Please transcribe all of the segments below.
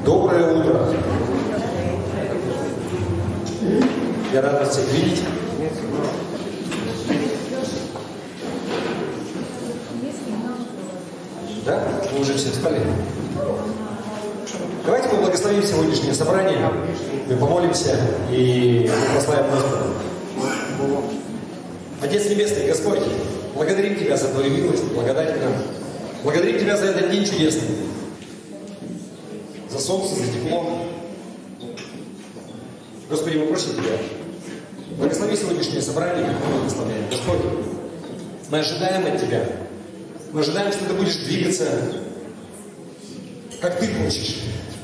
Доброе утро. Я рад вас всех видеть. Да? Вы уже все встали? Давайте мы благословим сегодняшнее собрание, мы помолимся и прославим Господа. Отец Небесный, Господь, благодарим Тебя за Твою милость, благодать к нам. Благодарим Тебя за этот день чудесный, за солнце, за тепло. Господи, мы просим Тебя, благослови сегодняшнее собрание, как мы благословляем. Господь, мы ожидаем от Тебя. Мы ожидаем, что Ты будешь двигаться, как Ты хочешь.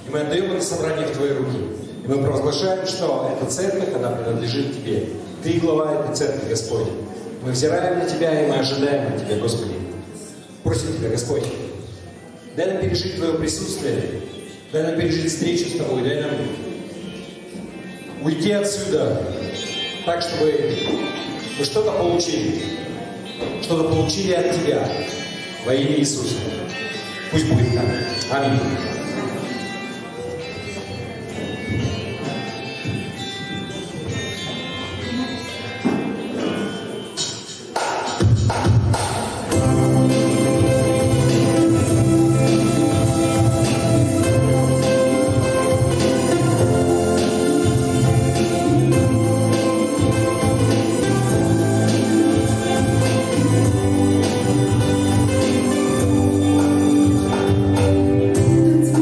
И мы отдаем это собрание в Твои руки. И мы провозглашаем, что эта церковь, она принадлежит Тебе. Ты глава этой церкви, Господь. Мы взираем на Тебя, и мы ожидаем от Тебя, Господи. Просим Тебя, Господь, дай нам пережить Твое присутствие, дай нам пережить встречу с Тобой, дай нам уйти отсюда так, чтобы мы что-то получили от Тебя во имя Иисуса. Пусть будет так. Аминь. Танцуй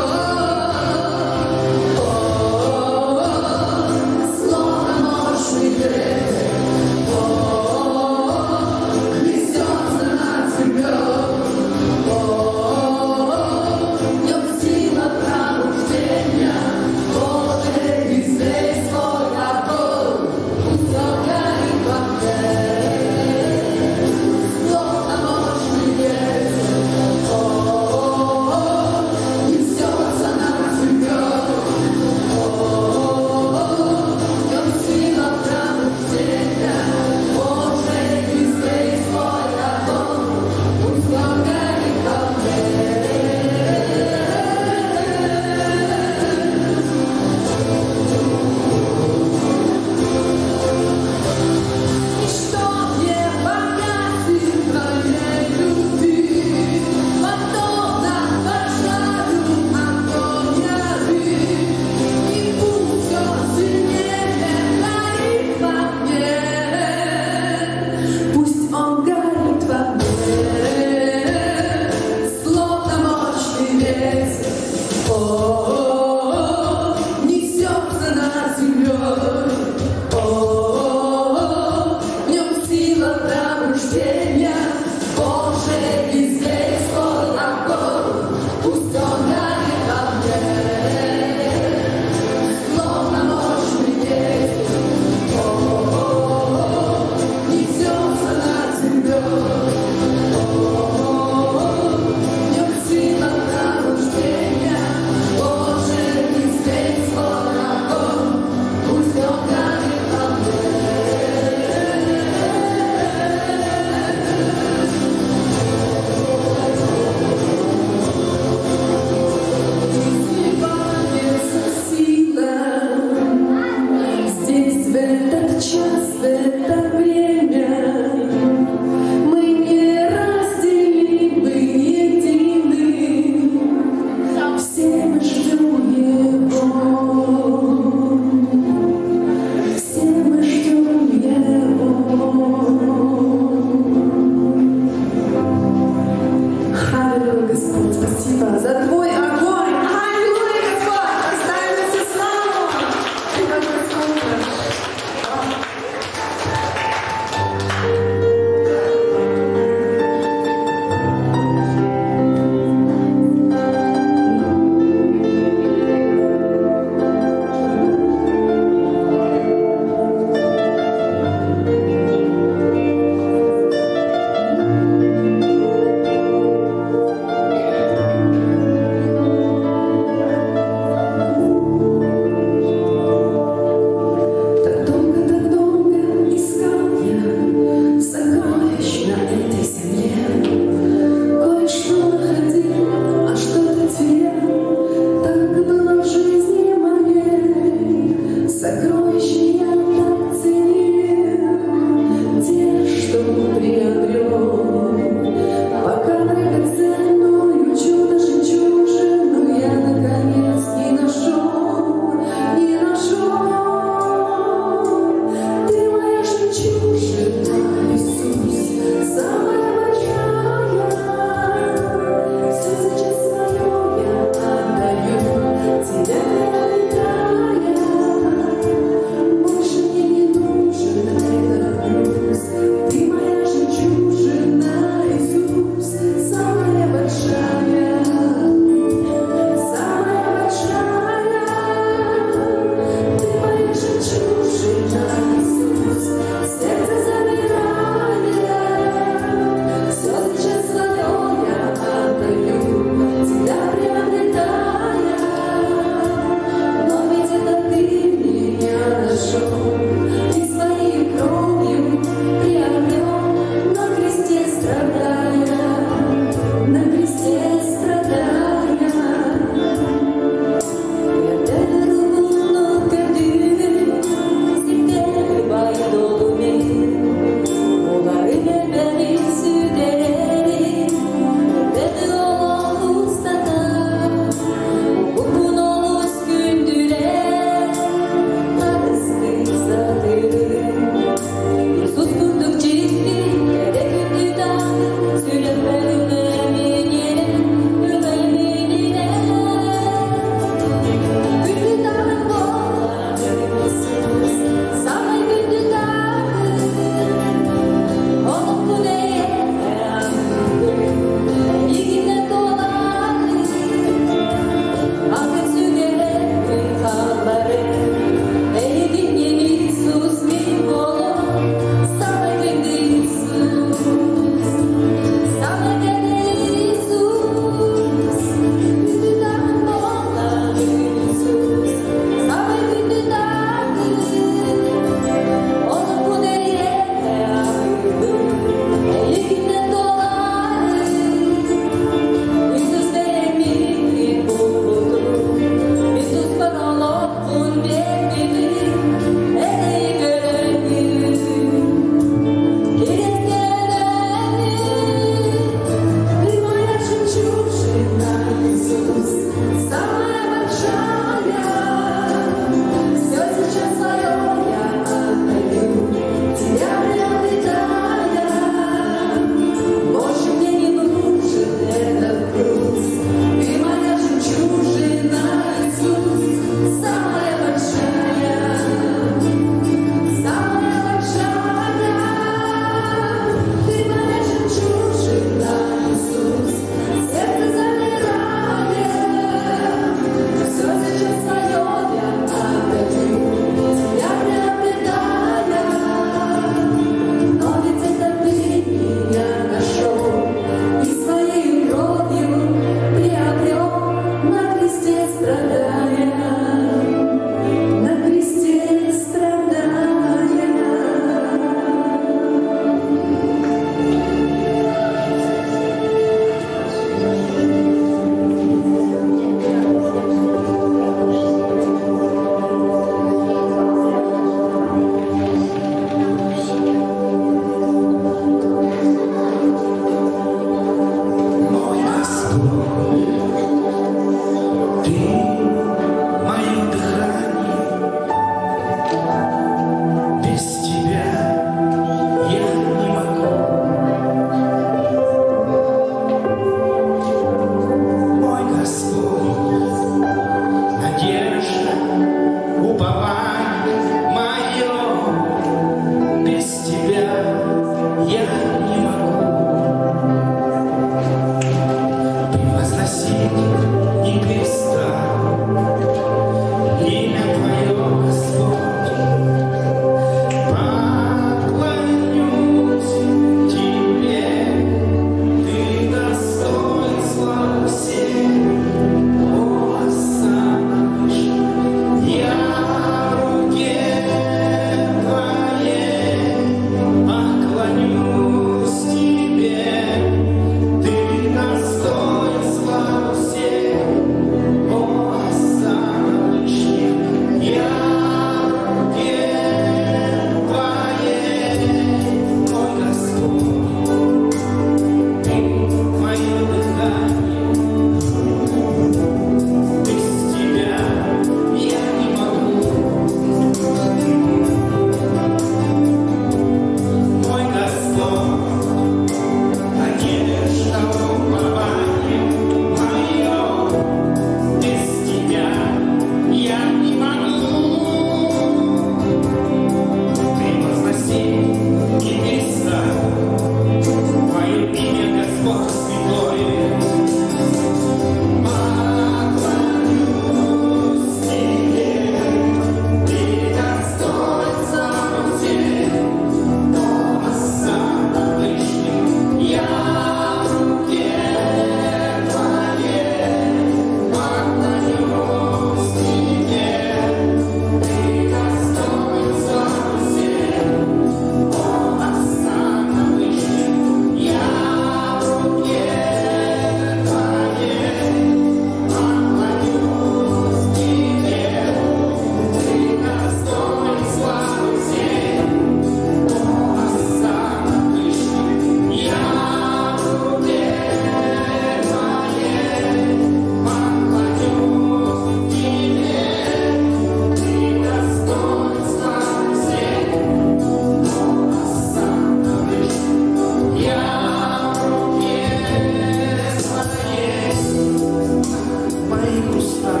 устах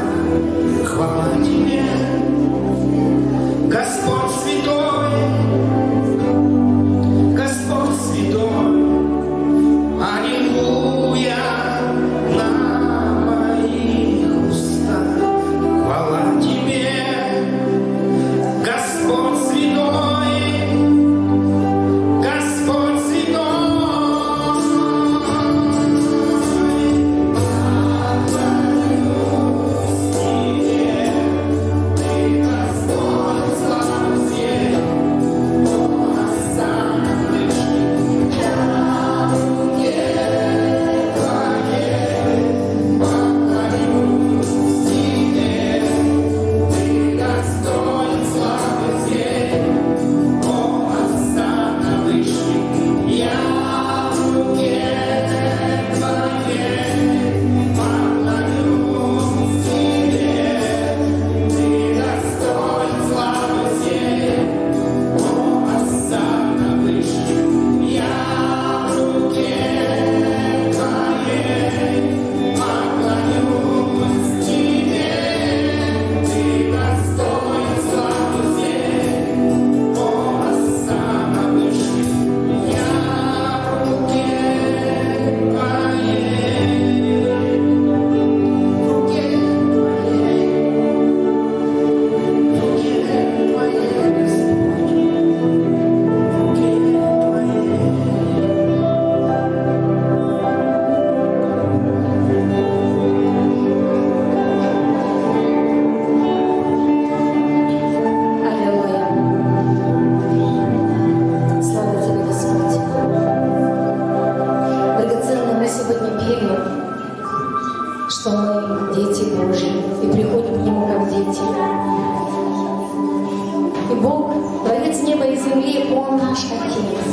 хвала Тебе, Господь святой, Господь святой, аллилуйя, на моих устах хвала Тебе, Господь святой, Господь святой. Что мы дети Божьи и приходим к Нему как дети. И Бог, Творец неба и земли, Он наш Отец.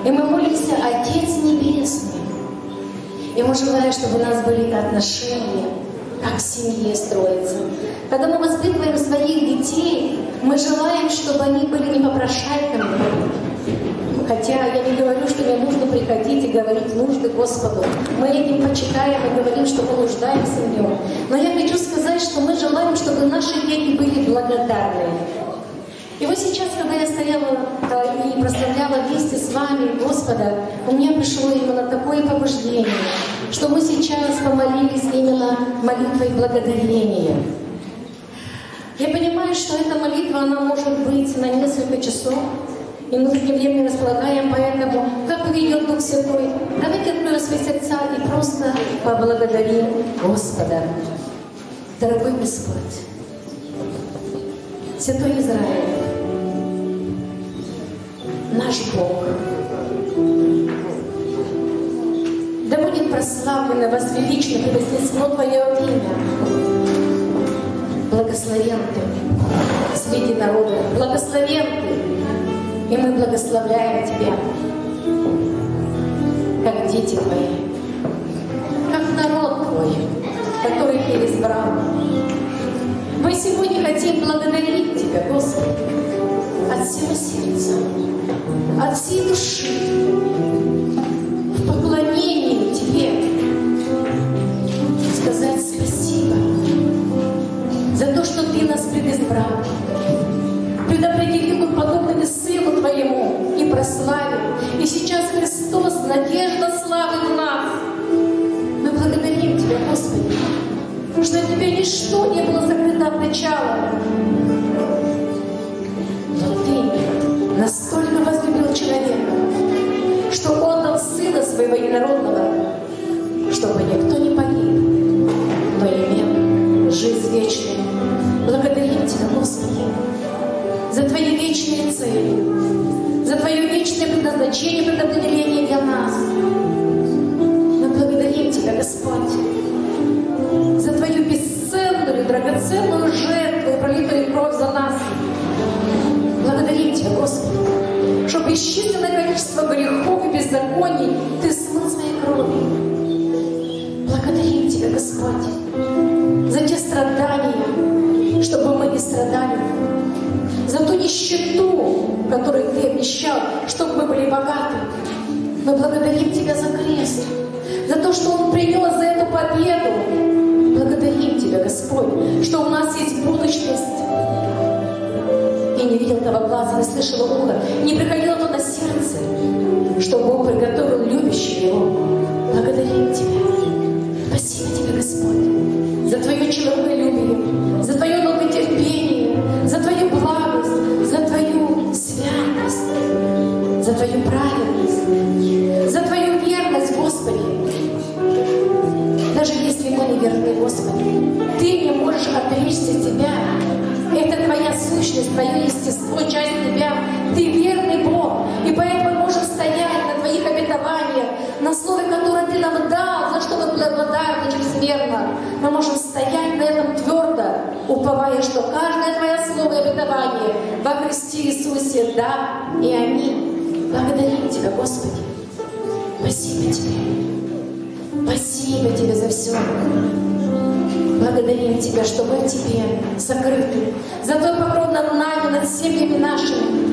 И мы молимся, Отец Небесный. И мы желаем, чтобы у нас были отношения, как в семье строятся. Когда мы воспитываем своих детей, мы желаем, чтобы они были не попрошайками. Хотя я не говорю, что не нужно приходить и говорить нужды Господу. Мы этим почитаем и говорим, что мы нуждаемся в Нем. Но я хочу сказать, что мы желаем, чтобы наши дети были благодарны. И вот сейчас, когда я стояла и прославляла вместе с вами Господа, у меня пришло именно такое побуждение, что мы сейчас помолились именно молитвой благодарения. Я понимаю, что эта молитва, она может быть на несколько часов, и мы таким временем располагаем, поэтому, как поведет Дух Святой, давайте откроем свои сердца и просто поблагодарим Господа. Дорогой Господь, Святой Израиль, наш Бог, да будет прославлено, возвеличено, превознесено Твое имя. Благословен Ты среди народа, благословен Ты. И мы благословляем Тебя, как дети Твои, как народ Твой, который Ты избрал. Мы сегодня хотим благодарить Тебя, Господи, от всего сердца, от всей души, в поклонении Тебе, сказать спасибо за то, что Ты нас предизбрал, предопределил к подобными Сыну Твоему и прославил. И сейчас Христос, надежда славы в нас. Мы благодарим Тебя, Господи, что от Тебя ничто не было закрыто от начала. Но Ты настолько возлюбил человека, что отдал Сына Своего Единородного, чтобы никто не погиб, но имел жизнь вечную. Благодарим Тебя, Господи, за Твои вечные цели, за Твое вечное предназначение, предопределение для нас. Мы благодарим Тебя, Господь, за Твою бесценную, драгоценную жертву и пролитую кровь за нас. Благодарим Тебя, Господи, что бесчисленное количество грехов и беззаконий Ты смыл своей кровью. Благодарим Тебя, Господь, за те страдания, чтобы мы не страдали, за ту нищету, которую Ты обещал, чтобы мы были богаты. Мы благодарим Тебя за крест, за то, что Он принес за эту победу. Благодарим Тебя, Господь, что у нас есть будущность. И не видел того глаза, не слышало ухо, не приходило то на сердце, что Бог приготовил любящим Его. Благодарим Тебя. Спасибо Тебе, Господь, за Твое человеколюбие, за Твое долготерпение, за Твою благость, за Твою святость, за Твою праведность, за Твою верность, Господи. Даже если мы не верны, Господи, Ты не можешь отречься от Тебя. Это Твоя сущность, Твое естество, часть Тебя. Ты верный Бог. И поэтому мы можем стоять на Твоих обетованиях, на слове, которое Ты нам дал, за что мы благодарны чрезмерно. Мы можем стоять на этом твердо, уповая, что каждое Твое слово и обетование во Христе Иисусе, да и аминь. Благодарим Тебя, Господи. Спасибо Тебе. Спасибо Тебе за все. Благодарим Тебя, что мы в Тебе сокрыты. За Твой покров над нами, над семьями нашими.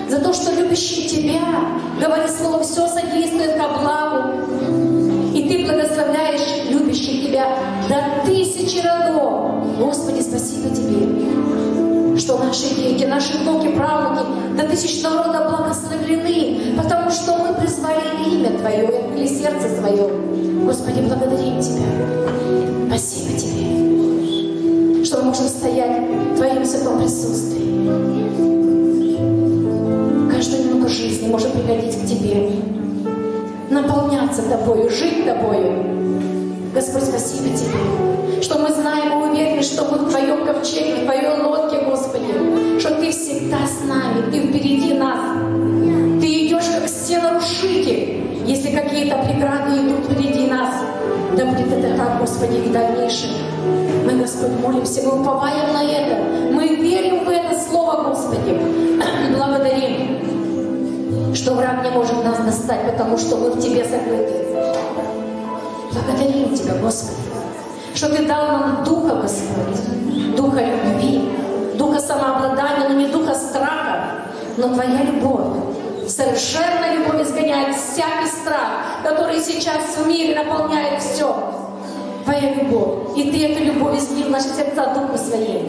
За то, что любящий Тебя, говори слово, все содействует ко благу. И Ты благословляешь любящих Тебя до 1000 родов. Господи, спасибо Тебе, что наши дети, наши внуки, правнуки до 1000 рода благословлены, потому что мы призвали имя Твое или сердце Твое. Господи, благодарим Тебя. Спасибо Тебе, что мы можем стоять в Твоем святом присутствии. Каждую минуту жизни можем приходить к Тебе, наполняться Тобою, жить Тобою. Господь, спасибо Тебе, что мы знаем и уверены, что мы в Твоем ковчеге, в Твоей лодке, Господи, что Ты всегда с нами, Ты впереди нас. Ты идешь как стенарушитель, если какие-то преграды идут впереди нас. Да будет это так, Господи, и в дальнейшем. Мы, Господь, молимся, мы уповаем на это. Мы верим в это Слово, Господи. Благодарим, что враг не может нас достать, потому что мы в Тебе закрыты. Благодарим Тебя, Господи, что Ты дал нам Духа, Господь, Духа любви, Духа самообладания, но не Духа страха, но Твоя любовь. Совершенная любовь изгоняет всякий страх, который сейчас в мире наполняет все. Твоя любовь. И Ты эту любовь излил в наши сердца Духу Своим.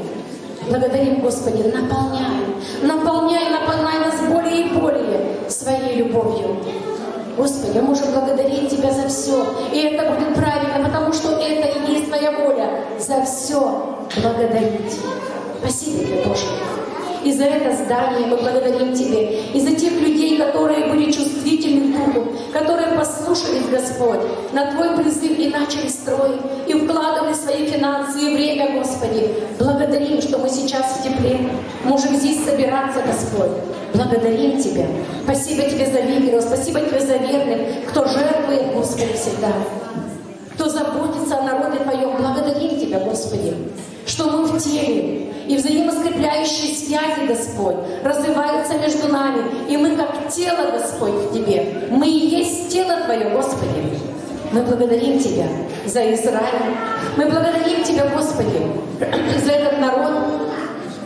Благодарим, Господи, наполняй нас более и более Своей любовью. Господи, мы можем благодарить Тебя за все. И это будет правильно, потому что это и есть Твоя воля. За все благодарить. Спасибо Тебе, Боже. И за это здание мы благодарим Тебе. И за тех людей, которые были чувствительны к Духу, которые послушались, Господь, на Твой призыв и начали строить, и вкладывали свои финансы и время, Господи. Благодарим, что мы сейчас в тепле можем здесь собираться, Господь. Благодарим Тебя. Спасибо Тебе за лидеров, спасибо Тебе за верных, кто жертвует, Господи, всегда. Кто заботится о народе Твоем. Благодарим Тебя, Господи, что мы в теле. И взаимоскрепляющие связи, Господь, развиваются между нами. И мы как тело, Господь, в Тебе. Мы и есть тело Твое, Господи. Мы благодарим Тебя за Израиль. Мы благодарим Тебя, Господи, за этот народ,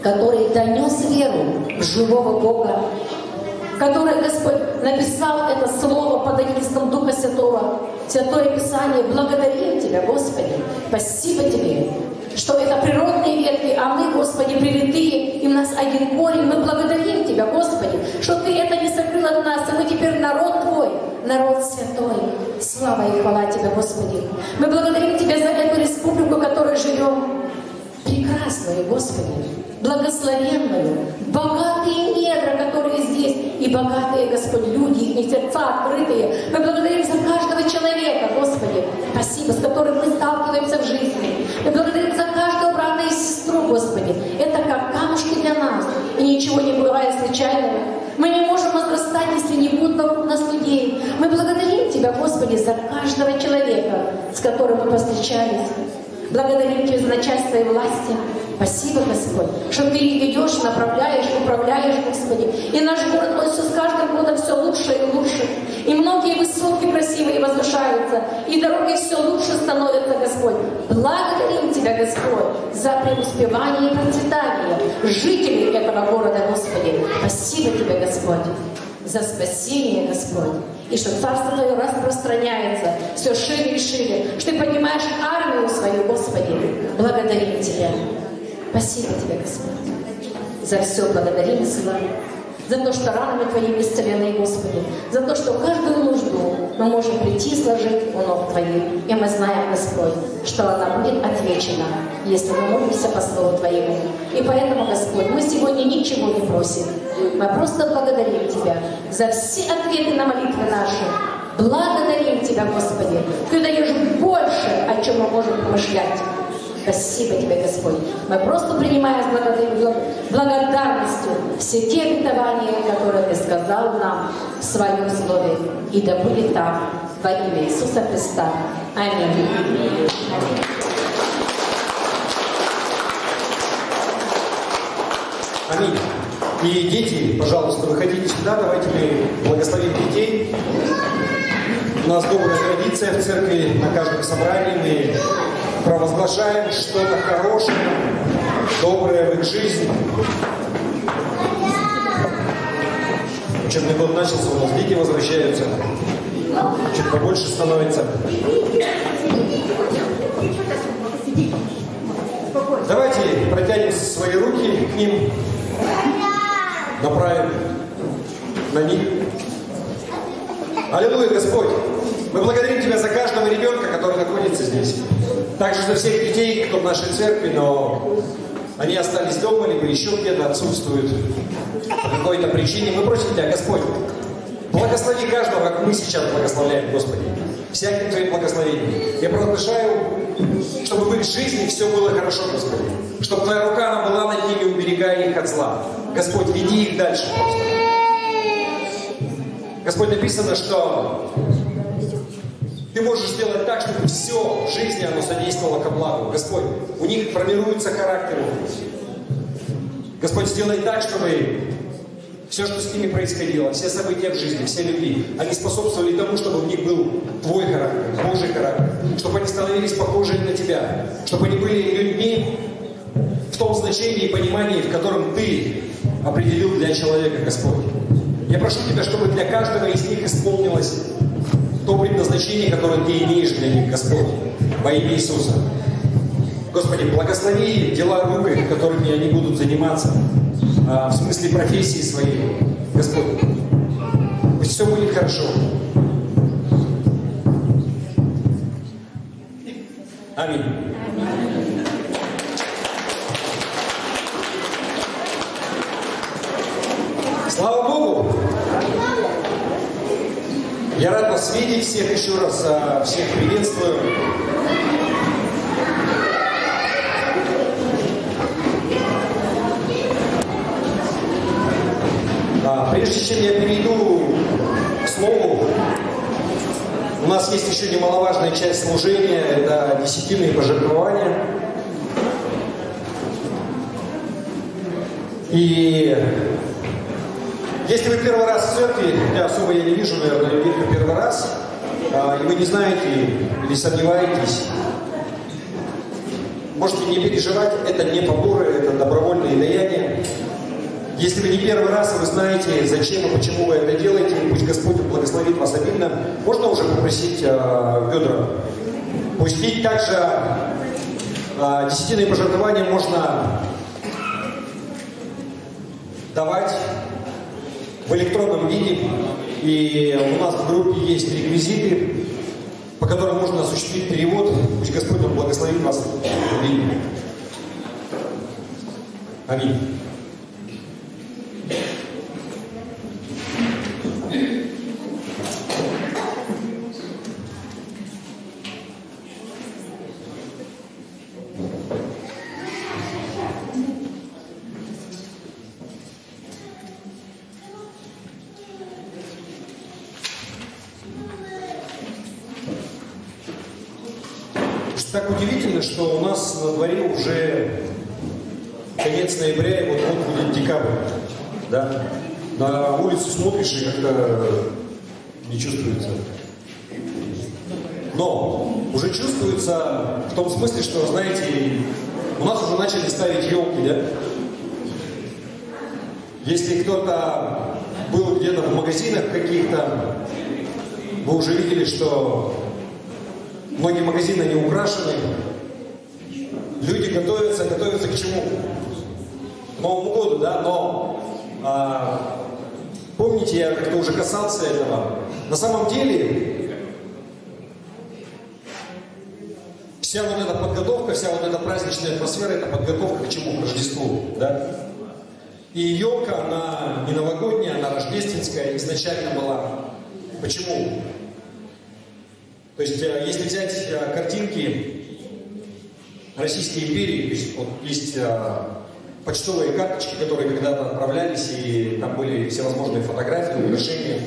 который донес веру в живого Бога, который, Господь, написал это слово под водительством Духа Святого, Святое Писание. Благодарим Тебя, Господи. Спасибо Тебе, что это природные ветви, а мы, Господи, привитые, и у нас один корень. Мы благодарим Тебя, Господи, что Ты это не сокрыл от нас, и мы теперь народ Твой, народ святой. Слава и хвала Тебе, Господи. Мы благодарим Тебя за эту республику, в которой живем. Прекрасную, Господи, благословенную, богатые недра, которые здесь, и богатые, Господь, люди, их сердца открытые. Мы благодарим за каждого человека, Господи, спасибо, с которым мы сталкиваемся в жизни. Мы благодарим за каждого брата и сестру, Господи. Это как камушки для нас, и ничего не бывает случайного. Мы не можем возрастать, если не будет вокруг нас людей. Мы благодарим Тебя, Господи, за каждого человека, с которым мы повстречались. Благодарим Тебя за начальство и власти. Спасибо, Господь, что Ты их ведешь, направляешь, управляешь, Господи. И наш город, он все с каждым годом все лучше и лучше. И многие высотки красивые возвышаются, и дороги все лучше становятся, Господь. Благодарим Тебя, Господь, за преуспевание и процветание жителей этого города, Господи. Спасибо Тебе, Господь, за спасение, Господь. И что Царство Твое распространяется все шире и шире. Что Ты поднимаешь армию свою, Господи. Благодарим Тебя. Спасибо Тебе, Господь. За все благодарим Тебя. За то, что ранами Твоими исцелены, Господи. За то, что каждую нужду мы можем прийти и сложить у ног Твоих. И мы знаем, Господь, что она будет отвечена, если мы молимся по Слову Твоему. И поэтому, Господь, мы сегодня ничего не просим. Мы просто благодарим Тебя за все ответы на молитвы наши. Благодарим Тебя, Господи. Ты даешь больше, о чем мы можем помышлять. Спасибо Тебе, Господь. Мы просто принимаем с благодарностью все те обетования, которые Ты сказал нам в Своем Слове. И да будет так во имя Иисуса Христа. Аминь. Аминь. И дети, пожалуйста, выходите сюда, давайте мы благословим детей. У нас добрая традиция в церкви, на каждом собрании мы провозглашаем что-то хорошее, доброе в их жизни. Учебный год начался, у нас дети возвращаются, чуть побольше становится. Давайте протянем свои руки к ним, направим на них. Аллилуйя, Господь! Мы благодарим Тебя за каждого ребенка, который находится здесь. Также за всех детей, кто в нашей церкви, но они остались дома, либо еще где-то отсутствуют по какой-то причине. Мы просим Тебя, Господь, благослови каждого, как мы сейчас благословляем, Господи, всяким Твоим благословением. Я провозглашаю, чтобы в их жизни все было хорошо, Господи. Чтобы Твоя рука, она была над ними, уберегая их от зла. Господь, веди их дальше просто. Господь, написано, что Ты можешь сделать так, чтобы все в жизни оно содействовало ко благу. Господь, у них формируется характер. Господь, сделай так, чтобы все, что с ними происходило, все события в жизни, все люди, они способствовали тому, чтобы в них был Твой характер, Божий характер, чтобы они становились похожи на Тебя, чтобы они были людьми в том значении и понимании, в котором Ты определил для человека, Господь. Я прошу Тебя, чтобы для каждого из них исполнилось то предназначение, которое Ты имеешь для них, Господь, во имя Иисуса. Господи, благослови дела рук, которыми они будут заниматься, в смысле профессии своей, Господь. Пусть все будет хорошо. Аминь. Слава Богу! Я рад вас видеть всех еще раз, всех приветствую. Прежде чем я перейду к слову, у нас есть еще немаловажная часть служения, это десятинные пожертвования. И если вы первый раз в церкви, особо я не вижу, наверное, людей, кто первый раз, и вы не знаете или сомневаетесь, можете не переживать, это не поборы, это добровольные даяния. Если вы не первый раз, вы знаете, зачем и почему вы это делаете, пусть Господь благословит вас обильно, можно уже попросить ведра пустить. Также десятинные пожертвования можно давать в электронном виде. И у нас в группе есть реквизиты, по которым можно осуществить перевод. Пусть Господь благословит вас обильно. Аминь. Так удивительно, что у нас на дворе уже конец ноября, и вот будет декабрь. Да? На улицу смотришь, и как-то не чувствуется. Но уже чувствуется в том смысле, что, знаете, у нас уже начали ставить елки, да? Если кто-то был где-то в магазинах каких-то, Вы уже видели, что многие магазины не украшены. Люди готовятся к чему? К Новому году, да, но помните, я как-то уже касался этого. На самом деле, вся вот эта подготовка, вся вот эта праздничная атмосфера, это подготовка к чему? К Рождеству, да? И елка, она не новогодняя, она рождественская изначально была. Почему? То есть, если взять картинки Российской империи, то есть, вот, есть почтовые карточки, которые когда-то отправлялись, и там были всевозможные фотографии, украшения.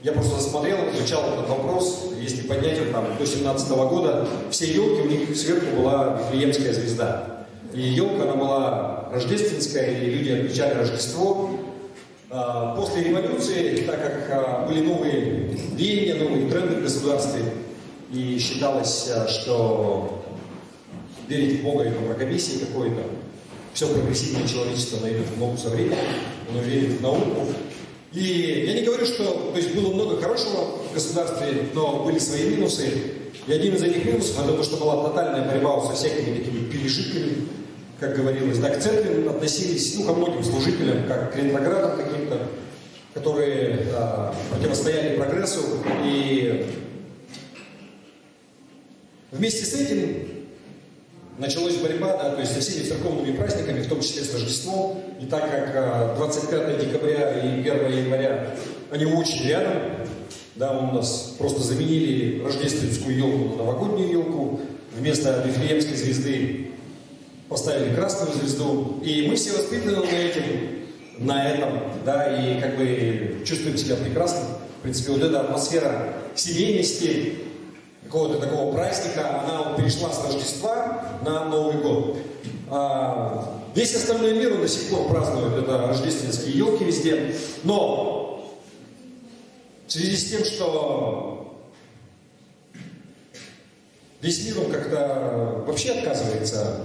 Я просто засмотрел, изучал этот вопрос. Если поднять его там до 17 года, все елки, у них сверху была Вифлеемская звезда. И елка, она была рождественская, и люди отмечали Рождество. После революции, так как были новые веяния, новые тренды в государстве, и считалось, что верить в Бога это мракобесие какое-то, все прогрессивное человечество найдет в ногу со временем, оно верит в науку. И я не говорю, что то есть было много хорошего в государстве, но были свои минусы. И один из этих минусов это то, что была тотальная борьба со всякими такими пережитками, как говорилось. Да, к церкви относились, ко многим служителям, как к ретроградам каким-то, которые противостояли прогрессу. И вместе с этим началась борьба, да, то есть со всеми церковными праздниками, в том числе с Рождеством. И так как 25 декабря и 1 января, они очень рядом, да, у нас просто заменили рождественскую елку на новогоднюю елку, вместо Вифлеемской звезды поставили красную звезду. И мы все воспитаны на этом, да, и как бы чувствуем себя прекрасно. В принципе, вот эта атмосфера семейности, какого-то такого праздника, она перешла с Рождества на Новый год. Весь остальной мир он до сих пор празднует это рождественские елки везде, но в связи с тем, что весь мир он как-то вообще отказывается,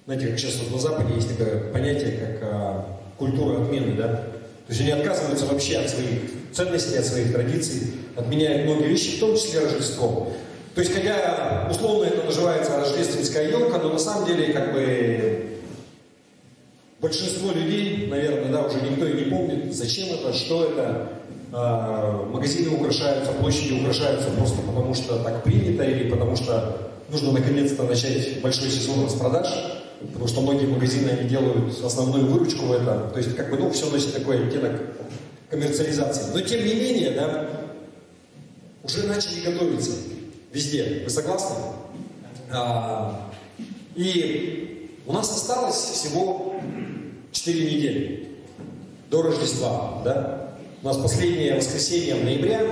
знаете, как сейчас вот на Западе есть такое понятие, как культура отмены, да? То есть они отказываются вообще от своих ценностей, от своих традиций, отменяют многие вещи, в том числе Рождество. То есть, хотя условно это называется рождественская елка, но на самом деле, как бы, большинство людей, наверное, да, уже никто и не помнит, зачем это, что это. Магазины украшаются, площади украшаются просто потому, что так принято, или потому что нужно наконец-то начать большой сезон распродаж, потому что многие магазины, они делают основную выручку в этом. То есть, как бы, все носит такой оттенок коммерциализации. Но, тем не менее, да, уже начали готовиться. Везде. Вы согласны? И у нас осталось всего 4 недели до Рождества. Да? У нас последнее воскресенье в ноябре,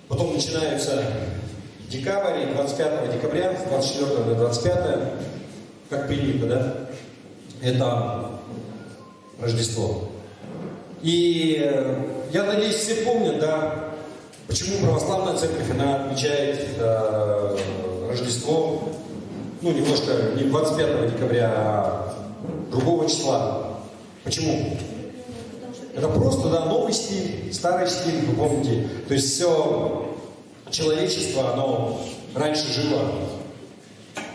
потом начинаются декабрь, 25 декабря, с 24 до 25, как принято, да? Это Рождество. И я надеюсь, все помнят, да, почему православная церковь, она отмечает Рождество, немножко не 25 декабря, а другого числа. Почему? Это просто, да, новый стиль, старый стиль, вы помните. То есть все человечество, оно раньше жило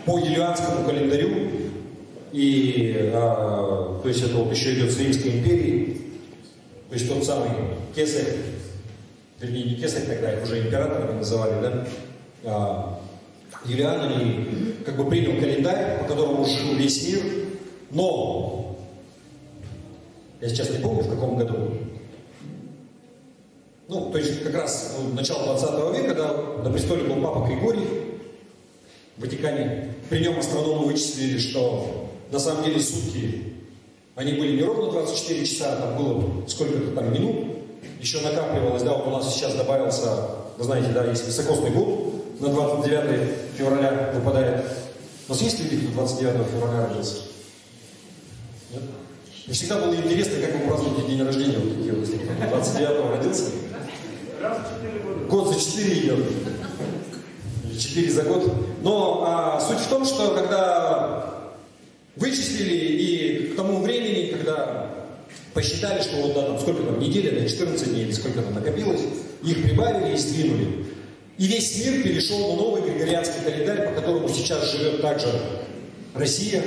по юлианскому календарю, и, то есть это вот еще идет с Римской империи, то есть тот самый Кесарь, вернее, не Кесарь тогда, их уже императорами называли, да, Юлиан, они как бы принял календарь, по которому жил весь мир, но я сейчас не помню, в каком году. То есть как раз начало 20 века, да, на престоле был папа Григорий в Ватикане. При нем астрономы вычислили, что на самом деле сутки, они были не ровно 24 часа, там было сколько-то там минут, еще накапливалось, да, вот у нас сейчас добавился, вы знаете, да, есть високосный год, на 29 февраля выпадает. У нас есть люди, кто 29 февраля родился? Нет? Мне всегда было интересно, как вы празднуете день рождения, вот такие вот, если кто 29-го родился. Раз в 4 года. Год за 4 идет. Или 4 за год. Но суть в том, что когда вычислили и к тому времени, когда посчитали, что вот, да, там сколько там, недели, да, 14 дней, или сколько там накопилось, их прибавили и сдвинули. И весь мир перешел на новый григорианский календарь, по которому сейчас живет также Россия,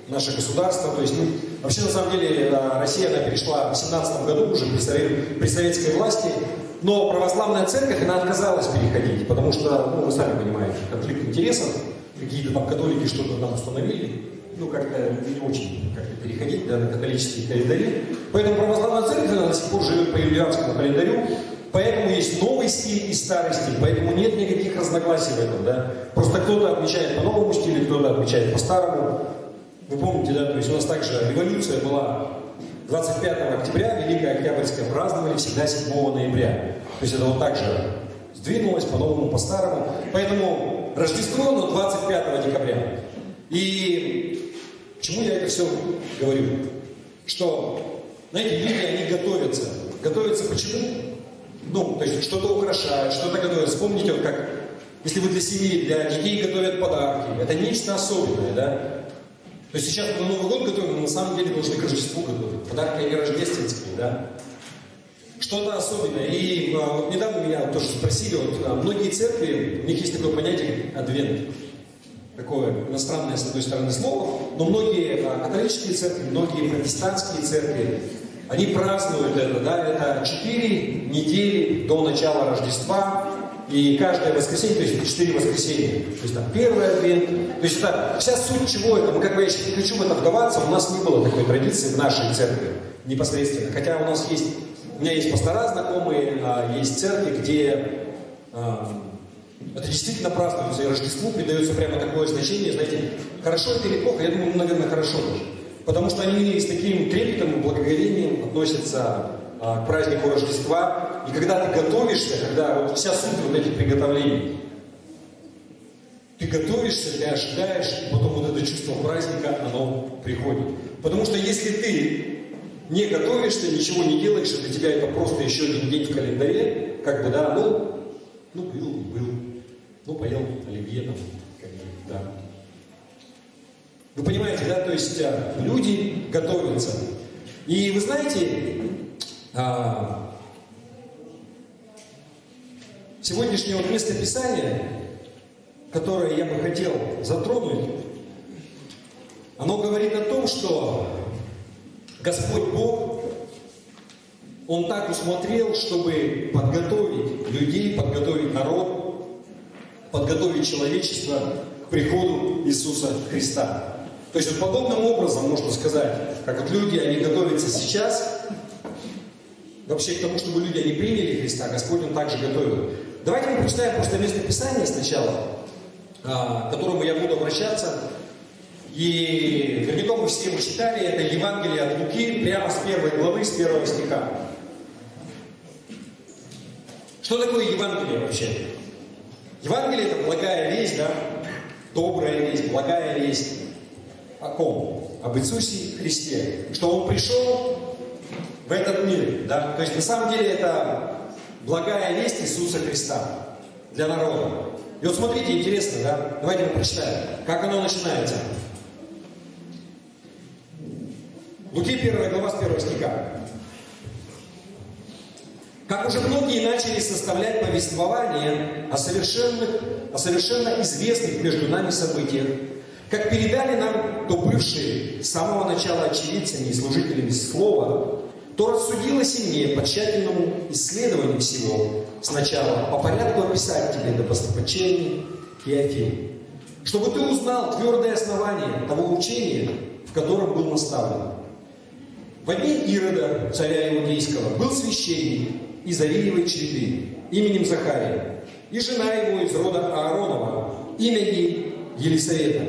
наше государство. То есть мы, вообще на самом деле Россия она перешла в 17 году уже при советской власти, но православная церковь она отказалась переходить, потому что, ну, вы сами понимаете, конфликт интересов, какие-то там католики что-то там установили, ну как-то не очень как-то переходить на католические календари. Поэтому православная церковь она до сих пор живет по юлианскому календарю. Поэтому есть новый стиль и старый стиль, поэтому нет никаких разногласий в этом, да. Просто кто-то отмечает по новому стилю, кто-то отмечает по старому. Вы помните, да, то есть у нас также революция была 25 октября, Великая Октябрьская, праздновали всегда 7 ноября. То есть это вот так же сдвинулось по новому, по старому. Поэтому Рождество, но 25 декабря. И к чему я это все говорю? Что, знаете, люди, они готовятся. Готовятся почему? Ну, то есть что-то украшают, что-то готовят. Вспомните, вот как, если вы для семьи, для детей готовят подарки, это нечто особенное, да? То есть сейчас мы на Новый год готовим, но на самом деле должны к Рождеству готовить. Подарки они рождественские, да? Что-то особенное. И вот недавно меня тоже спросили, вот многие церкви, у них есть такое понятие адвент. Такое иностранное, с одной стороны, слово, но многие католические церкви, многие протестантские церкви, они празднуют это, да, это 4 недели до начала Рождества, и каждое воскресенье, то есть 4 воскресенья, то есть там первый адвент, то есть это вся суть чего это, мы как бы, я сейчас не хочу в это вдаваться, у нас не было такой традиции в нашей церкви непосредственно, хотя у нас есть, у меня есть пастора знакомые, есть церкви, где это действительно празднуется, и Рождеству придается прямо такое значение, знаете, хорошо это или плохо, я думаю, наверное, хорошо даже. Потому что они с таким трепетом и благоговением относятся к празднику Рождества. И когда ты готовишься, когда вот вся суть вот этих приготовлений, ты готовишься, ты ожидаешь, и потом вот это чувство праздника, оно приходит. Потому что если ты не готовишься, ничего не делаешь, и для тебя это просто еще один день в календаре, как бы, да, ну был, ну поел оливье там, как бы, да. Вы понимаете, да, то есть люди готовятся. И вы знаете, сегодняшнее вот место Писания, которое я бы хотел затронуть, оно говорит о том, что Господь Бог, Он так усмотрел, чтобы подготовить людей, подготовить народ, подготовить человечество к приходу Иисуса Христа. То есть вот подобным образом можно сказать, как вот люди, они готовятся сейчас, вообще к тому, чтобы люди, они приняли Христа, Господь Он также готовил. Давайте мы прочитаем просто место Писания сначала, к которому я буду обращаться. И наверняка мы все его читали, это Евангелие от Луки, прямо с 1 главы, с 1 стиха. Что такое Евангелие вообще? Евангелие это благая весть, да? Добрая весть, благая весть. О ком? Об Иисусе Христе. Что Он пришел в этот мир, да? То есть на самом деле это благая весть Иисуса Христа для народа. И вот смотрите, интересно, да? Давайте мы прочитаем, как оно начинается. Луки 1 глава с 1 стиха. Как уже многие начали составлять повествование о совершенно известных между нами событиях, как передали нам то бывшие с самого начала очевидцами и служителями слова, то рассудилось и мне по тщательному исследованию всего сначала по порядку описать тебе достопочтенный Теофил, чтобы ты узнал твердое основание того учения, в котором был наставлен. Во дни Ирода, царя Иудейского, был священник из Ариевой череды, именем Захария, и жена его из рода Ааронова, имя ей Елисавета.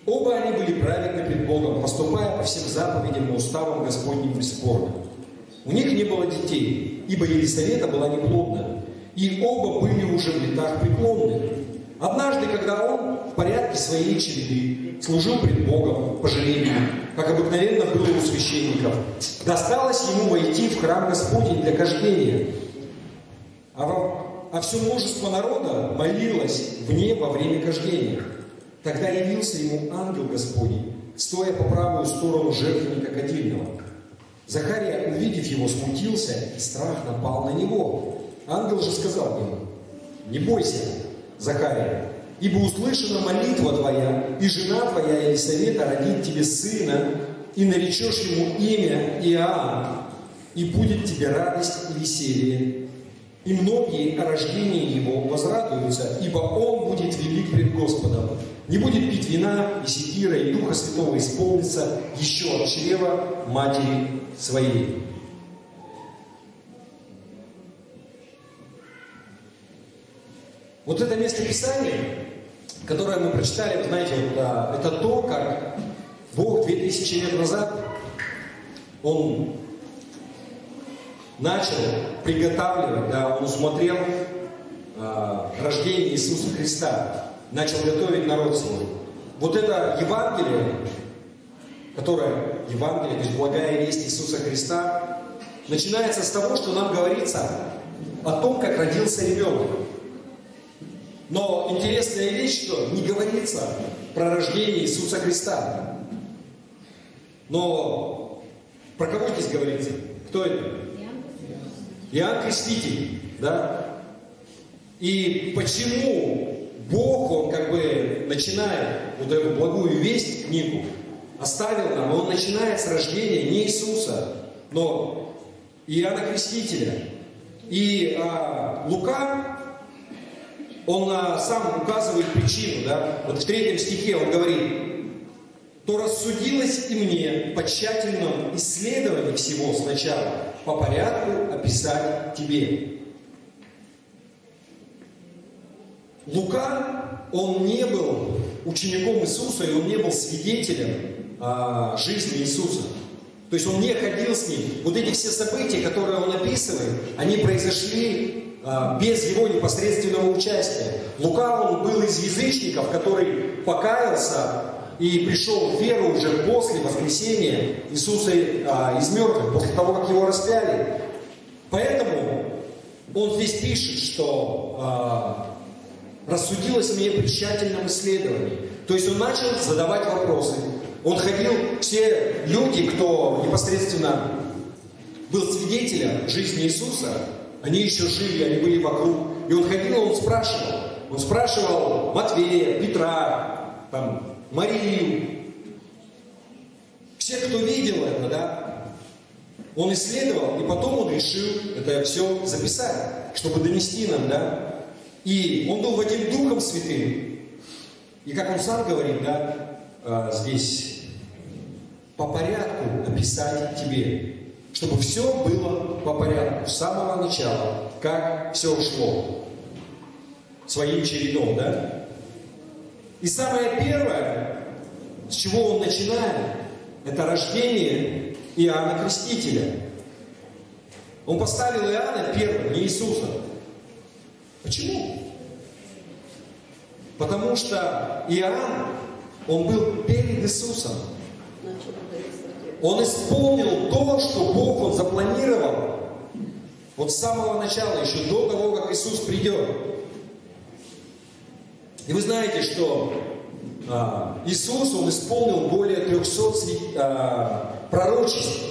Оба они были праведны пред Богом, поступая по всем заповедям и уставам Господним бесспорно. У них не было детей, ибо Елисавета была неплодна, и оба были уже в летах преклонных. Однажды, когда он в порядке своей череды служил пред Богом по жребию, как обыкновенно было у священников, досталось ему войти в храм Господень для кождения. А все множество народа молилось вне во время кождения. Тогда явился ему ангел Господень, стоя по правую сторону жертвенника кадильного. Захария, увидев его, смутился, и страх напал на него. ангел же сказал ему: не бойся, Захария, ибо услышана молитва твоя, и жена твоя Елисавета родит тебе сына, и наречешь ему имя Иоанн, и будет тебе радость и веселье. И многие о рождении его возрадуются, ибо он будет велик пред Господом. Не будет пить вина и секира, и Духа Святого исполнится еще от чрева матери своей. Вот это место Писания, которое мы прочитали, вы знаете, вот, это то, как Бог 2000 лет назад, Он начал приготавливать, да, Он усмотрел рождение Иисуса Христа, начал готовить народ свой. Вот это Евангелие, то есть благая весть Иисуса Христа, начинается с того, что нам говорится о том, как родился ребенок. Но интересная вещь, что не говорится про рождение Иисуса Христа. Но про кого здесь говорится? Кто это? Иоанн Креститель, да? И почему Бог, Он как бы начинает вот эту благую весть, книгу, оставил нам, Он начинает с рождения не Иисуса, но Иоанна Крестителя. И Лука, он сам указывает причину, да? Вот в 3 стихе он говорит: «То рассудилось и мне по тщательном исследовании всего сначала по порядку описать тебе». Лука, он не был учеником Иисуса, и он не был свидетелем жизни Иисуса. То есть он не ходил с ним. Вот эти все события, которые он описывает, они произошли без его непосредственного участия. Лука, он был из язычников, который покаялся и пришел в веру уже после воскресения Иисуса из мертвых, после того, как его распяли. Поэтому он здесь пишет, что рассудилось мне при тщательном исследовании. То есть он начал задавать вопросы. Он ходил, все люди, кто непосредственно был свидетелем жизни Иисуса, они еще жили, они были вокруг. И он ходил, он спрашивал. Он спрашивал Матвея, Петра, там, Марию. Всех, кто видел это, да, он исследовал, и потом он решил это все записать, чтобы донести нам, да. И он был водим Духом Святым. И как он сам говорит, да, здесь, по порядку описать тебе, чтобы все было по порядку, с самого начала, как все шло, своим чередом, да. И самое первое, с чего он начинает, это рождение Иоанна Крестителя. Он поставил Иоанна первым, не Иисуса. Почему? Потому что Иоанн, он был перед Иисусом. Он исполнил то, что Бог он запланировал вот с самого начала, еще до того, как Иисус придет. И вы знаете, что Иисус, он исполнил более 300 пророчеств,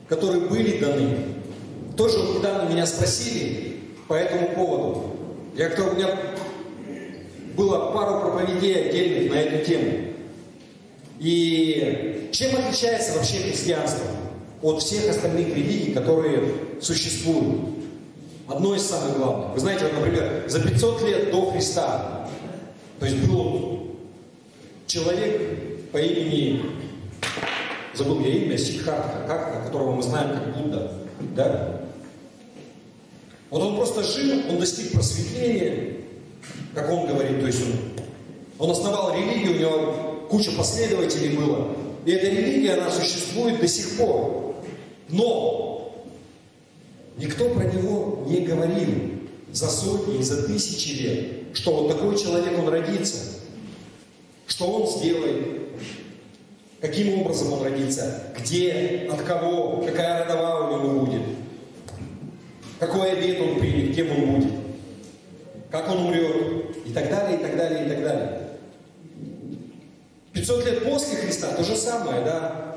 которые были даны. Тоже вот недавно меня спросили по этому поводу. У меня было пару проповедей отдельных на эту тему. И чем отличается вообще христианство от всех остальных религий, которые существуют? Одно из самых главных. Вы знаете, вот, например, за 500 лет до Христа, то есть был человек по имени, забыл я имя, Сиддхартха, которого мы знаем как Будда, да? Вот он просто жил, он достиг просветления, как он говорит, то есть он основал религию, у него куча последователей было. И эта религия, она существует до сих пор. Но никто про него не говорил за сотни и за тысячи лет, что вот такой человек, он родится, что он сделает, каким образом он родится, где, от кого, какая родовая у него будет, какой обет он примет, кем он будет, как он умрет, и так далее, и так далее, и так далее. 500 лет после Христа то же самое, да.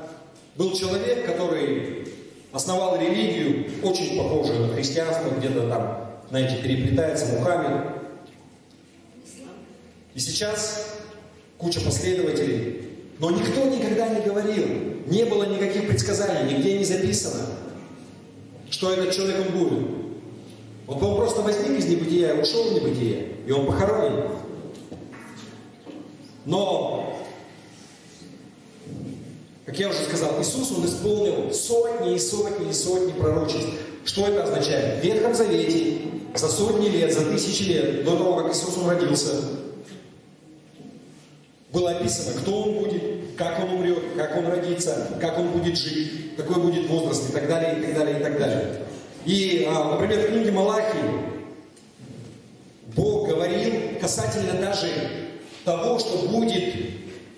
Был человек, который основал религию, очень похожую на христианство, где-то там знаете, переплетается Мухаммед. И сейчас куча последователей. Но никто никогда не говорил, не было никаких предсказаний, нигде не записано, что этот человек он будет. Он просто возник из небытия, ушел в небытие, и он похоронен. Но, как я уже сказал, Иисус, он исполнил сотни и сотни и сотни пророчеств. Что это означает? В Ветхом Завете за сотни лет, за тысячи лет до того, как Иисус он родился, было описано, кто он будет, как он умрет, как он родится, как он будет жить, какой будет возраст и так далее, и так далее, и так далее. И, например, в книге Малахии Бог говорил касательно даже того, что будет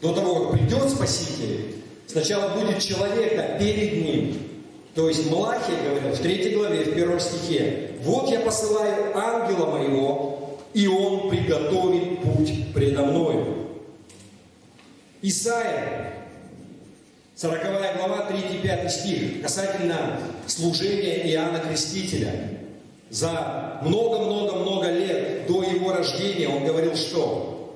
до того, как придет Спаситель, сначала будет человек перед ним. То есть Малахия говорил в 3 главе, в 1 стихе: «Вот я посылаю ангела моего, и он приготовит путь предо мною». Исайя, 40 глава, 3-5 стих, касательно служения Иоанна Крестителя. За много-много-много лет до его рождения он говорил, что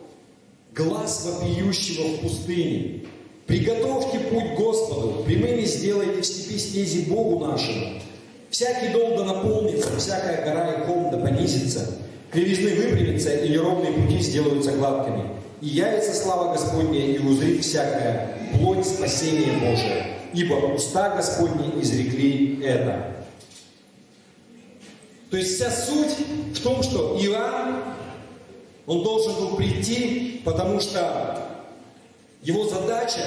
«Глас вопиющего в пустыне, приготовьте путь Господу, прямыми сделайте в степи стези Богу нашему. Всякий дом да наполнится, всякая гора и холм да понизится, кривизны выпрямятся, и неровные пути сделаются гладкими. И явится слава Господня, и узрит всякая плоть спасения Божия, ибо уста Господни изрекли это». То есть вся суть в том, что Иоанн, он должен был прийти, потому что его задача,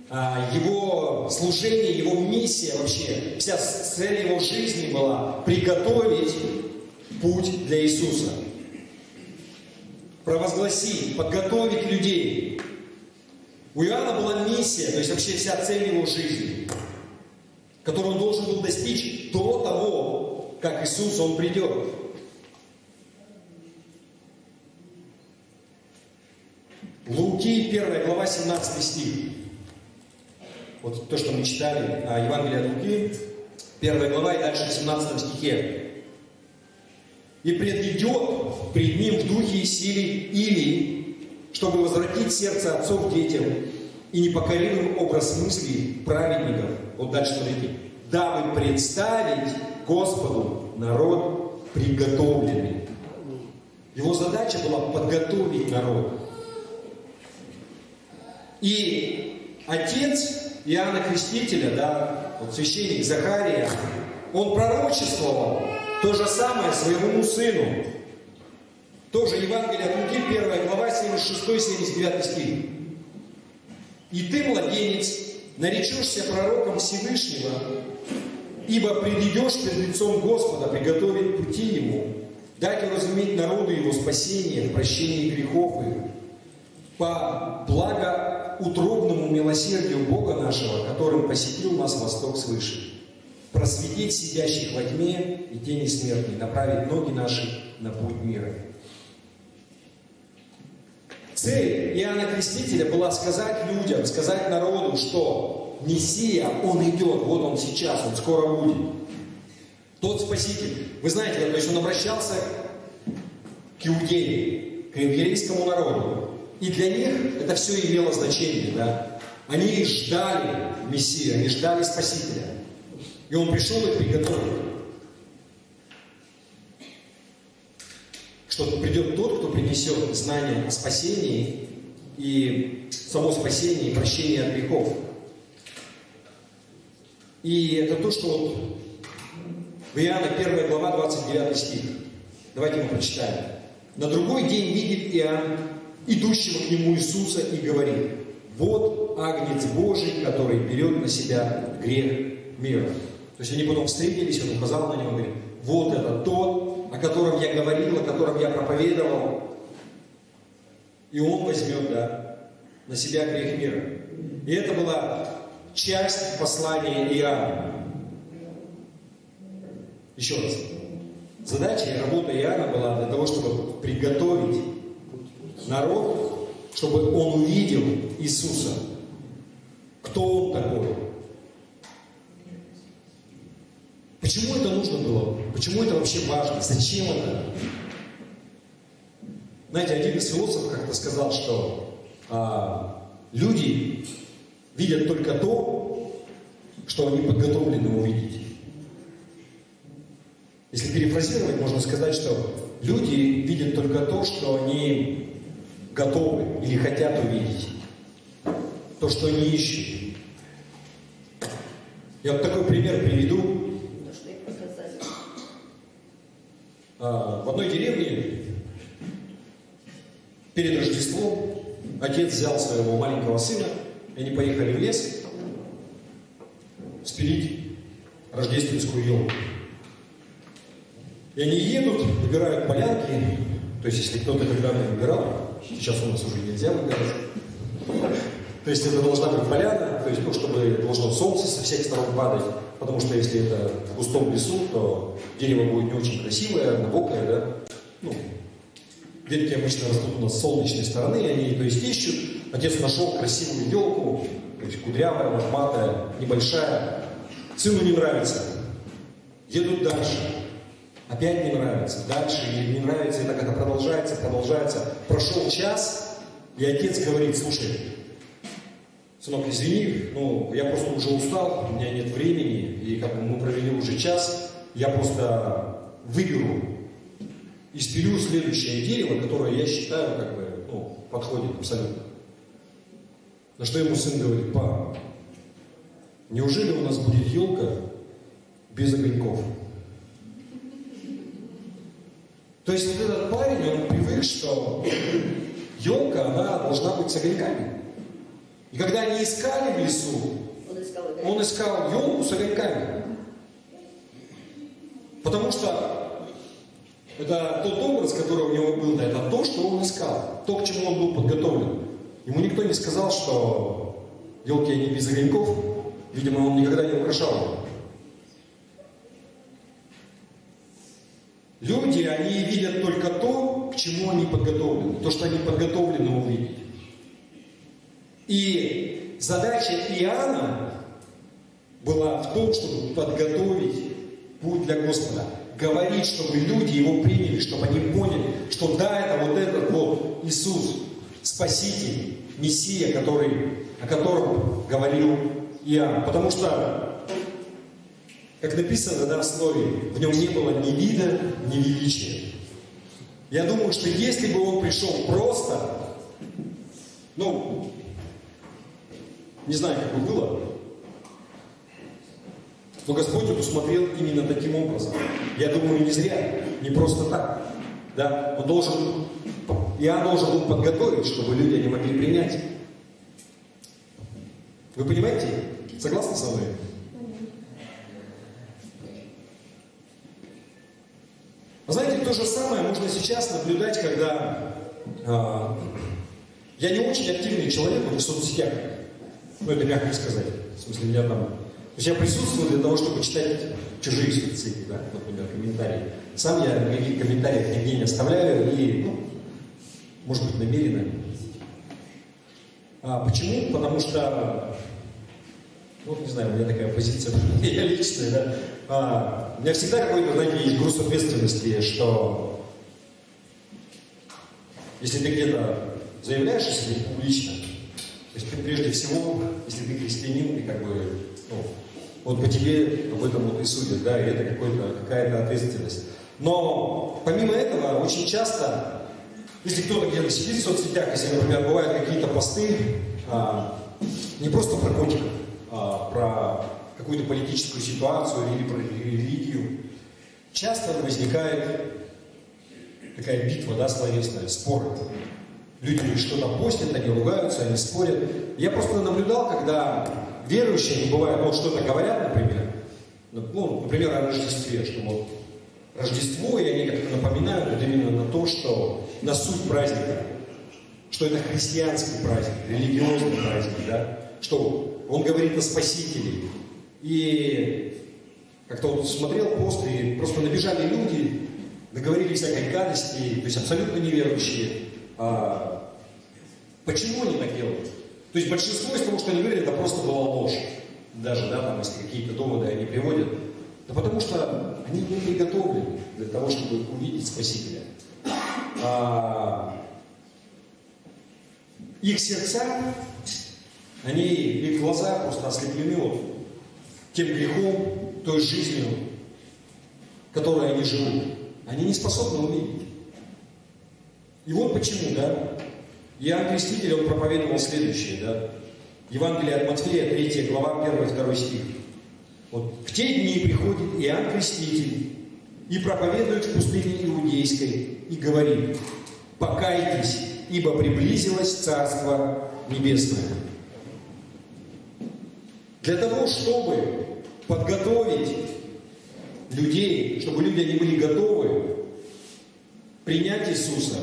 его служение, его миссия вообще, вся цель его жизни была приготовить путь для Иисуса. Провозгласить, подготовить людей. У Иоанна была миссия, то есть вообще вся цель его жизни, которую он должен был достичь до того, как Иисус, он придет. Луки, 1 глава, 17 стих. Вот то, что мы читали, Евангелие от Луки, 1 глава и дальше в 17 стихе. «И предведет пред ним в духе и силе Илии, чтобы возвратить сердце отцов детям и непокоримый образ мыслей праведников». Вот дальше смотрите. «Дабы представить Господу народ приготовленный». Его задача была подготовить народ. И отец Иоанна Крестителя, вот священник Захария, он пророчествовал то же самое своему сыну. Тоже Евангелие от Луки, 1 глава, 76-79 стих. «И ты, младенец, наречешься пророком Всевышнего, ибо придешь пред лицом Господа приготовить пути Ему, дать уразуметь народу Его спасение в прощении грехов их, по благоутробному милосердию Бога нашего, которым посетил нас восток свыше, просветить сидящих во тьме и тени смерти, направить ноги наши на путь мира». Цель Иоанна Крестителя была сказать людям, сказать народу, что Мессия, он идет, вот он сейчас, он скоро будет. Тот Спаситель. Вы знаете, то есть он обращался к иудеям, к еврейскому народу. И для них это все имело значение, да. Они ждали Мессию, они ждали Спасителя. И он пришел и приготовил. Что придет тот, кто принесет знание о спасении и само спасение и прощение от грехов. И это то, что вот в Иоанна 1 глава 29 стих. Давайте мы прочитаем. «На другой день видит Иоанн идущего к нему Иисуса и говорит: вот Агнец Божий, который берет на себя грех мира». То есть они потом встретились, он указал на него и говорит: вот это тот, о котором я говорил, о котором я проповедовал, и он возьмет, на себя грех мира. И это была часть послания Иоанна. Еще раз. Задача и работа Иоанна была для того, чтобы приготовить народ, чтобы он увидел Иисуса. Кто он такой? Почему это нужно было? Почему это вообще важно? Зачем это? Знаете, один из философов как-то сказал, что люди видят только то, что они подготовлены увидеть. Если перефразировать, можно сказать, что люди видят только то, что они готовы или хотят увидеть. То, что они ищут. Я вот такой пример приведу. В одной деревне перед Рождеством отец взял своего маленького сына, и они поехали в лес спилить рождественскую елку. И они едут, выбирают полянки, то есть если кто-то когда-то выбирал, сейчас у нас уже нельзя выбирать, то есть это должна быть поляна, то есть, чтобы должно солнце со всех сторон падать, потому что если это в густом лесу, то дерево будет не очень красивое, однобокое, да. Ветки обычно растут у нас с солнечной стороны, и они, то есть, ищут. Отец нашел красивую елку, то есть кудрявая, лохматая, небольшая. Сыну не нравится. Едут дальше. Опять не нравится. Дальше не нравится, и так это продолжается. Прошел час, и отец говорит: слушай, сынок, извини, я просто уже устал, у меня нет времени, и как бы мы провели уже час, я просто выберу и спилю следующее дерево, которое я считаю, как бы, подходит абсолютно. На что ему сын говорит: пап, неужели у нас будет елка без огоньков? То есть вот этот парень, он привык, что елка, она должна быть с огоньками. И когда они искали в лесу, он искал елку с огоньками. Потому что это тот образ, который у него был, это то, что он искал, то, к чему он был подготовлен. Ему никто не сказал, что елки они без огоньков, видимо, он никогда не украшал их. Люди, они видят только то, к чему они подготовлены, то, что они подготовлены увидеть. И задача Иоанна была в том, чтобы подготовить путь для Господа. Говорить, чтобы люди его приняли, чтобы они поняли, что да, это вот этот вот Иисус, Спаситель, Мессия, о котором говорил Иоанн. Потому что, как написано в слове, в нем не было ни вида, ни величия. Я думаю, что если бы он пришел просто, не знаю, как бы было, но Господь усмотрел именно таким образом. Я думаю, не зря, не просто так. Да? Иоанн должен был подготовить, чтобы люди не могли принять. Вы понимаете? Согласны со мной? Вы знаете, то же самое можно сейчас наблюдать, когда я не очень активный человек в соцсетях. Это мягко сказать. В смысле, меня там... То есть я присутствую для того, чтобы читать чужие соцсети, да, например, комментарии. Сам я никаких комментариев нигде не оставляю и, может быть, намеренно. Почему? Потому что, не знаю, у меня такая позиция, я личная, да. У меня всегда какой-то, знаете, есть груз ответственности, что если ты где-то заявляешь о себе публично, то есть ты прежде всего, если ты христианин, ты как бы, вот по тебе об этом вот и судят, да, и это какая-то ответственность. Но помимо этого, очень часто, если кто-то где-то сидит в соцсетях, если, например, бывают какие-то посты, не просто про котиков, а про какую-то политическую ситуацию или про религию, часто возникает такая битва, да, словесная, споры. Люди что-то постят, они ругаются, они спорят. Я просто наблюдал, когда верующие, не бывает, что-то говорят, например, например, о Рождестве, что вот Рождество, и они как-то напоминают вот именно на то, что на суть праздника, что это христианский праздник, религиозный праздник, да, что он говорит о Спасителе. И как-то вот смотрел пост, и просто набежали люди, наговорили всякой гадости, то есть абсолютно неверующие. Почему они так делают? То есть большинство из того, что они говорят, это просто была ложь. Даже, да, там, если какие-то доводы они приводят. Да потому что они не приготовлены для того, чтобы увидеть Спасителя. Их сердца, их глаза просто ослеплены вот тем грехом, той жизнью, которой они живут. Они не способны увидеть. И вот почему, да, Иоанн Креститель, он проповедовал следующее, да, Евангелие от Матфея, 3 глава, 1-2 стих. Вот, в те дни приходит Иоанн Креститель и проповедует в пустыне Иудейской и говорит: покайтесь, ибо приблизилось Царство Небесное. Для того, чтобы подготовить людей, чтобы люди они были готовы принять Иисуса,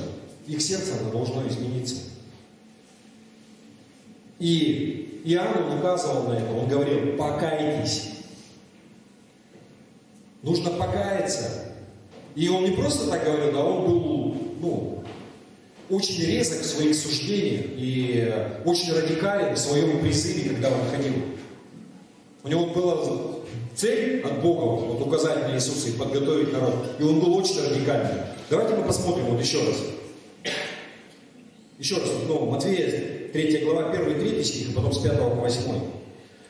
их сердце оно должно измениться. И Иоанн он указывал на это, он говорил: покайтесь. Нужно покаяться. И он не просто так говорил, а он был, очень резок в своих суждениях и очень радикален в своем призыве, когда он ходил. У него была цель от Бога вот, указать на Иисуса и подготовить народ. И он был очень радикальный. Давайте мы посмотрим вот еще раз. Еще раз, Матфея, 3 глава, 1-3 стих, а потом с 5 по 8.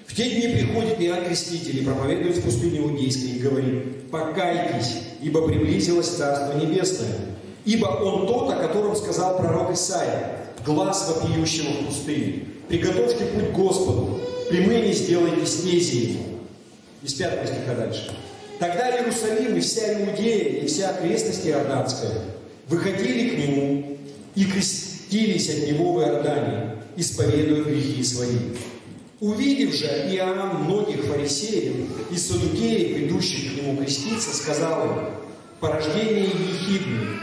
В те дни приходит Иоанн Креститель и проповедует в пустыне Иудейской и говорит: покайтесь, ибо приблизилось Царство Небесное. Ибо он тот, о котором сказал пророк Исаия: глас вопиющего в пустыне. Приготовьте путь Господу, прямыми сделайте стези ему. Из 5 стиха дальше. Тогда Иерусалим и вся Иудея и вся окрестность Иорданская выходили к нему и крестились от него в Иордане, исповедуя грехи свои. Увидев же Иоанн многих фарисеев и саддукеев, идущих к нему креститься, сказал им: порождение ехидны,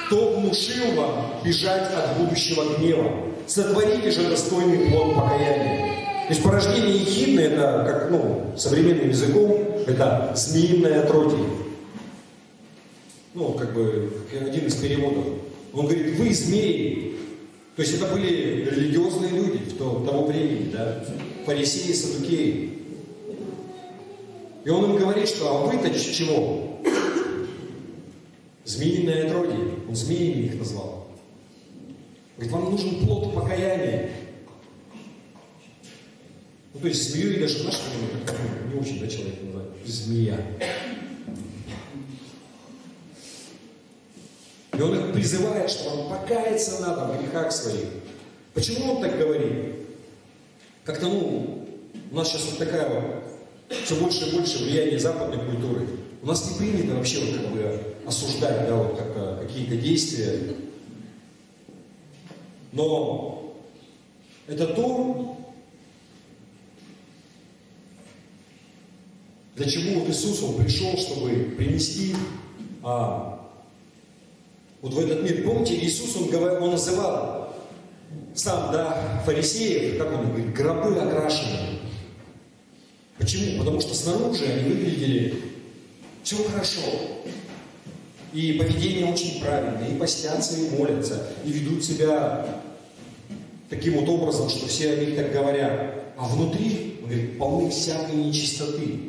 кто внушил вам бежать от будущего гнева? Сотворите же достойный плод покаяния. То есть порождение ехидны, это, как современным языком, это змеиное отродье. Один из переводов. Он говорит: вы змеи. То есть это были религиозные люди того времени, да? Фарисеи, саддукеи. И он им говорит, что а вы-то чего? Змеиное отродье. Он змеями их назвал. Говорит: вам нужен плод покаяния. То есть змеей даже в наше время не очень, да, человек называет. Змея. И он их призывает, что вам покаяться надо в грехах своих. Почему он так говорит? Как-то, у нас сейчас вот такая вот, все больше и больше влияние западной культуры. У нас не принято вообще осуждать, да, какие-то действия. Но это то, для чего Иисус, Он пришел, чтобы принести вот в этот мир. Помните, Иисус, Он называл сам, да, фарисеев, как Он говорит, гробы окрашенные. Почему? Потому что снаружи они выглядели все хорошо. И поведение очень правильное, и постятся, и молятся, и ведут себя таким вот образом, что все о них так говорят. А внутри, он говорит, полны всякой нечистоты.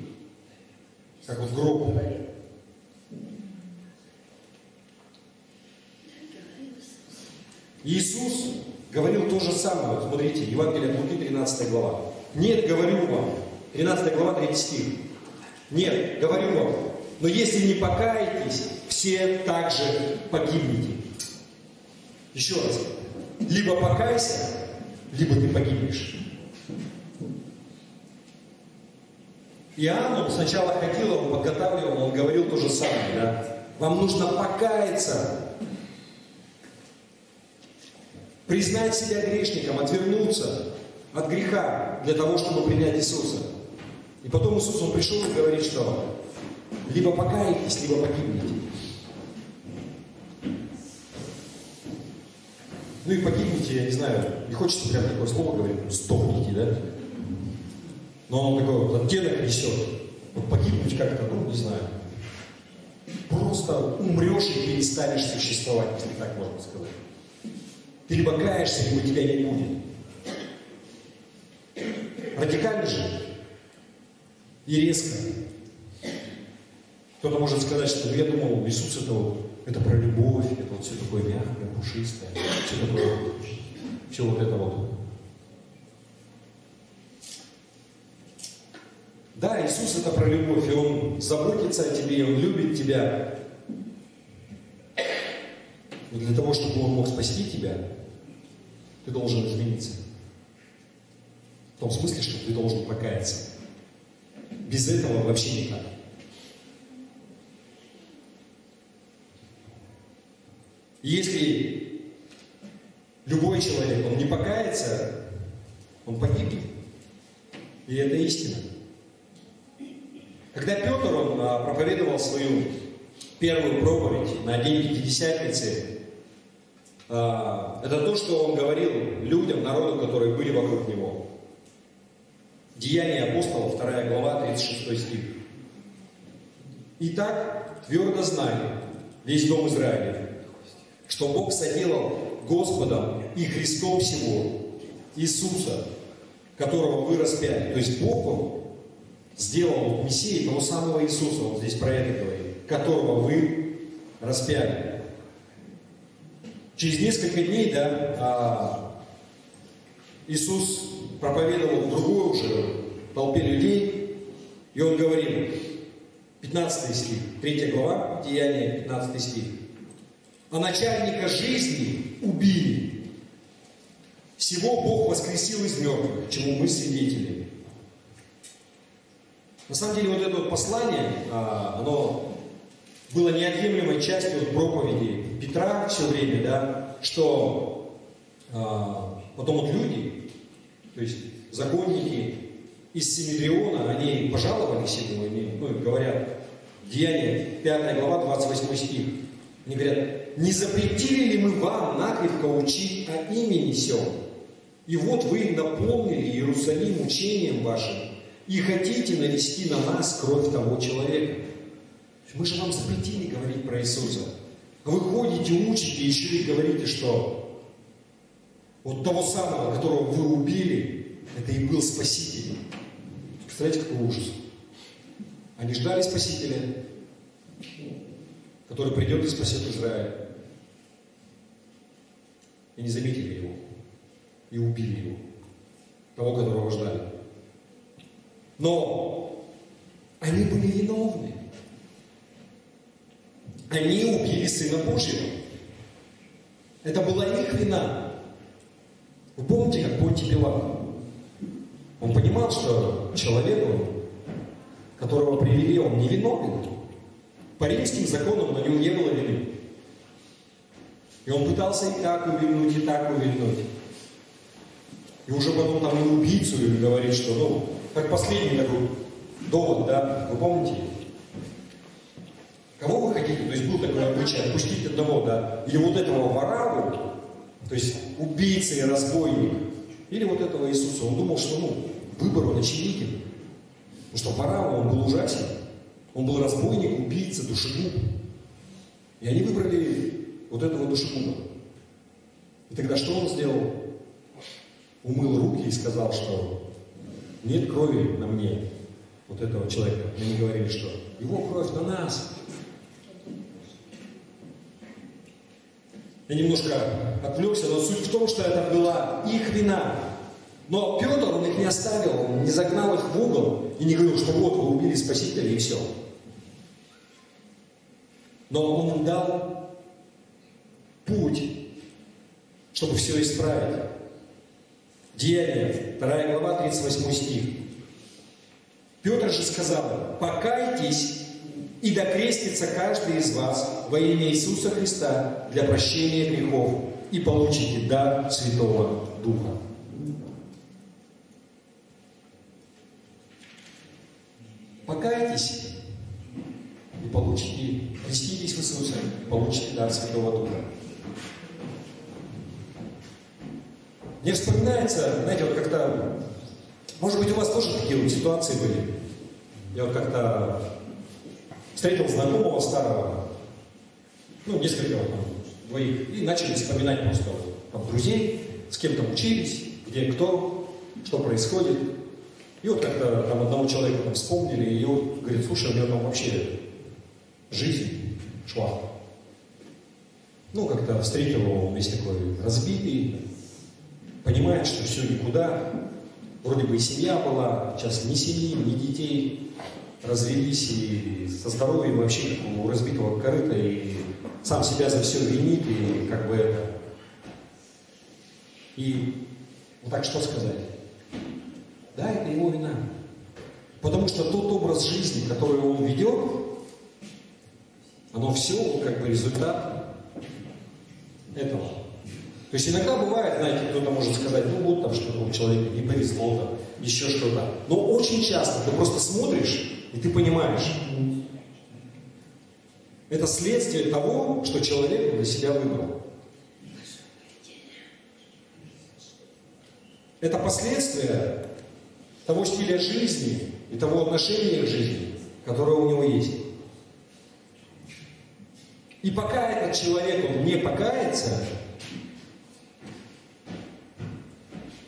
Как вот гроб. Иисус говорил то же самое. Вот смотрите, Евангелие от Луки, 13 глава. Нет, говорю вам, 13 глава, 3 стих. Нет, говорю вам, но если не покаетесь, все также погибнете. Еще раз. Либо покайся, либо ты погибнешь. Иоанн, он сначала ходил, он подготавливал, он говорил то же самое, да? Вам нужно покаяться, признать себя грешником, отвернуться от греха для того, чтобы принять Иисуса. И потом Иисус, Он пришел и говорит, что либо покаетесь, либо погибнете. Ну и погибнете, я не знаю, не хочется прям такое слово говорить, сдохните, да? Но он такой вот оттенок несет. Вот погибнуть как-то, не знаю. Просто умрешь и перестанешь существовать, если так можно сказать. Ты либо каешься, либо тебя не будет. Радикально же и резко. Кто-то может сказать, что я думал, Иисус это про любовь, это вот все такое мягкое, пушистое, все вот это вот. Да, Иисус это про любовь, и Он заботится о тебе, Он любит тебя. Но для того, чтобы Он мог спасти тебя, ты должен измениться. В том смысле, что ты должен покаяться. Без этого вообще никак. Если любой человек, он не покается, он погибнет. И это истина. Когда Петр, он проповедовал свою первую проповедь на день Пятидесятницы, это то, что он говорил людям, народу, которые были вокруг него. Деяния апостолов, 2 глава, 36 стих. «Итак, твердо знали весь дом Израилев, что Бог соделал Господом и Христом всего Иисуса, которого вы распяли». То есть Бог, Он сделал Мессией того самого Иисуса, вот здесь про это говорит, которого вы распяли. Через несколько дней, Иисус проповедовал в другой уже толпе людей, и Он говорит, 15 стих, 3 глава, Деяния, 15 стих. «А начальника жизни убили. Всего Бог воскресил из мертвых, чему мы свидетели». На самом деле, вот это вот послание, оно было неотъемлемой частью проповеди Петра все время, что потом вот люди, то есть законники из Синедриона, они пожаловались ему, и говорят, Деяния, 5 глава, 28 стих, они говорят, не запретили ли мы вам накрепко учить о имени сем? И вот вы наполнили Иерусалим учением вашим, и хотите навести на нас кровь того человека. Мы же вам запретили говорить про Иисуса. А вы ходите, учите, еще и говорите, что вот того самого, которого вы убили, это и был Спаситель. Представляете, какой ужас. Они ждали Спасителя, который придет и спасет Израиль. И не заметили его. И убили его. Того, которого ждали. Но они были виновны. Они убили Сына Божьего. Это была их вина. Вы помните, как Понтий Пилат? Он понимал, что человеку, которого привели, он невиновен. По римским законам на нем не было вины. И он пытался и так увильнуть, и так увильнуть. И уже потом там и убийцу говорит, что, как последний такой довод, вы помните? Кого вы хотите? То есть был такой обычай, отпустить одного, или вот этого вораву, то есть убийца и разбойник, или вот этого Иисуса. Он думал, что, выбор он очевиден. Потому что вораву, он был ужасен. Он был разбойник, убийца, душегуб. И они выбрали вот этого душегуба. И тогда что он сделал? Умыл руки и сказал, что нет крови на мне, вот этого человека. И они говорили, что его кровь на нас. Я немножко отвлекся, но суть в том, что это была их вина. Но Петр, он их не оставил, он не загнал их в угол и не говорил, что вот вы убили Спасителя и все. Но он им дал путь, чтобы все исправить. Деяния, 2 глава, 38 стих. Петр же сказал: покайтесь и докрестится каждый из вас во имя Иисуса Христа для прощения грехов, и получите дар Святого Духа. Покайтесь и получите, креститесь в Иисусе, и получите дар Святого Духа. Мне вспоминается, знаете, вот как-то, может быть, у вас тоже такие вот ситуации были. Я вот как-то встретил знакомого старого, несколько двоих, и начали вспоминать просто друзей, с кем там учились, где кто, что происходит. И вот как-то там одного человека вспомнили, и вот говорит: слушай, у меня там вообще жизнь шла. Ну, как-то встретил его, он весь такой разбитый, понимает, что все никуда. Вроде бы и семья была, сейчас ни семьи, ни детей, развелись, и со здоровьем вообще как у разбитого корыта, и сам себя за все винит, и как бы это. И вот так что сказать? Да, это его вина. Потому что тот образ жизни, который он ведет, оно все как бы результат этого. То есть иногда бывает, знаете, кто-то может сказать, ну вот там что-то у человека не повезло, там, еще что-то. Но очень часто ты просто смотришь, и ты понимаешь, это следствие того, что человек для себя выбрал. Это последствия того стиля жизни и того отношения к жизни, которое у него есть. И пока этот человек он не покается,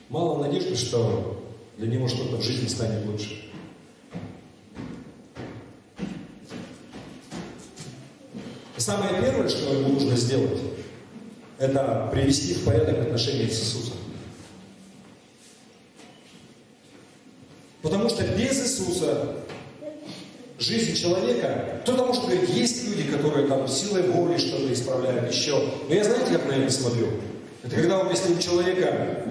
мало надежды, что для него что-то в жизни станет лучше. И самое первое, что ему нужно сделать, это привести в порядок отношения с Иисусом. Потому что без Иисуса жизнь человека, кто-то может говорить, есть люди, которые там силой воли что-то исправляют, еще. Но я знаете, как на это смотрю? Это когда вот если у человека,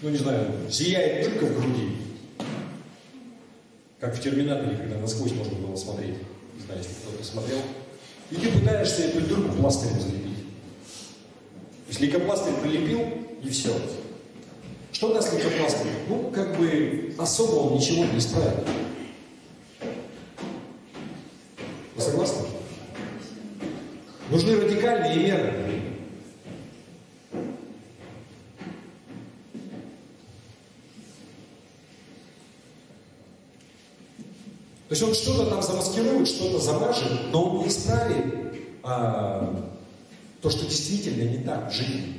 ну не знаю, зияет дырка в груди, как в «Терминаторе», когда насквозь можно было смотреть. Не знаю, если кто-то смотрел. И ты пытаешься эту дырку пластырем залепить. То есть лейкопластырь прилепил, и все. Что даст лейкопластырь? Ну, как бы особо он ничего не исправит. Вы согласны? Нужны радикальные меры. То есть он что-то там замаскирует, что-то замажет, но он не исправит то, что действительно не так в жизни.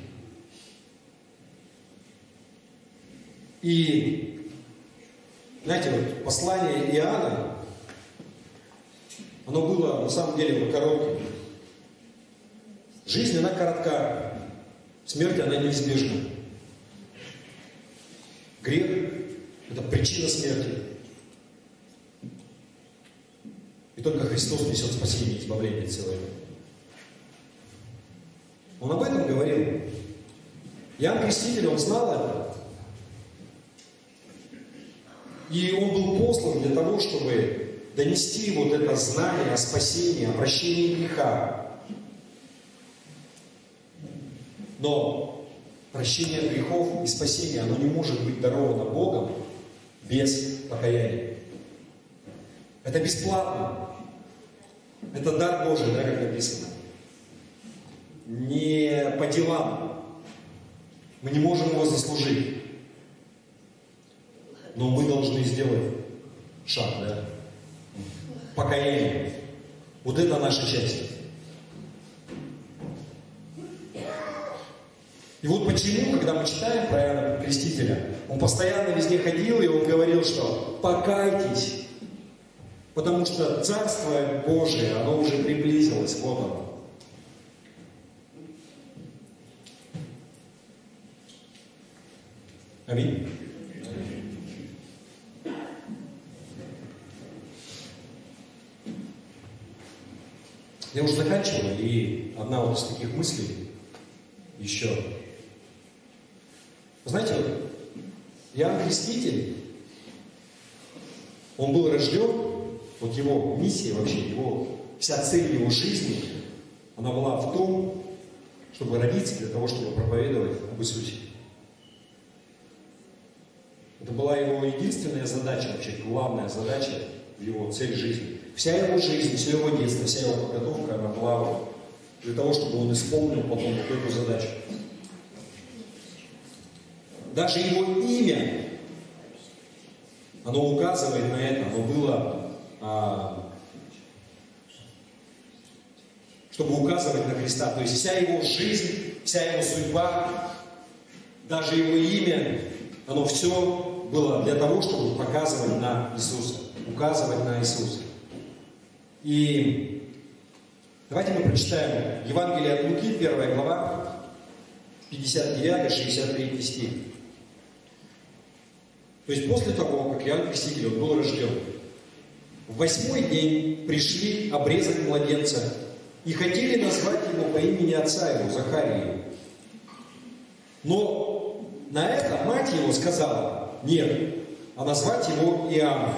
И, знаете, вот послание Иоанна, оно было на самом деле коротким. Жизнь, она коротка, смерть, она неизбежна. Грех – это причина смерти. И только Христос несет спасение и избавление от всего этого. Он об этом говорил. Иоанн Креститель, он знал это. И он был послан для того, чтобы донести вот это знание о спасении, о прощении греха. Но прощение грехов и спасение, оно не может быть даровано Богом без покаяния. Это бесплатно. Это дар Божий, да, как написано. Не по делам. Мы не можем его заслужить. Но мы должны сделать шаг, да? Покаяние. Вот это наша часть. И вот почему, когда мы читаем про Иоанна Крестителя, он постоянно везде ходил, и он говорил, что покайтесь, потому что Царство Божие, оно уже приблизилось, вот оно. Аминь. Я уже заканчиваю, и одна вот из таких мыслей еще. Знаете, Иоанн Креститель, он был рожден, вот его миссия вообще, вся цель его жизни, она была в том, чтобы родиться для того, чтобы проповедовать об Иисусе. Это была его единственная задача, вообще главная задача, его цель жизни. Вся его жизнь, все его детство, вся его подготовка, она была для того, чтобы он исполнил потом вот эту задачу. Даже его имя, оно указывает на это, оно было, чтобы указывать на Христа. То есть вся его жизнь, вся его судьба, даже его имя, оно все было для того, чтобы показывать на Иисуса, указывать на Иисуса. И давайте мы прочитаем Евангелие от Луки, 1 глава, 59-63 стих. То есть после того, как Иоанн Креститель он был рожден, в 8-й день пришли обрезать младенца и хотели назвать его по имени отца его, Захарию. Но на это мать его сказала: нет, а назвать его Иоанном.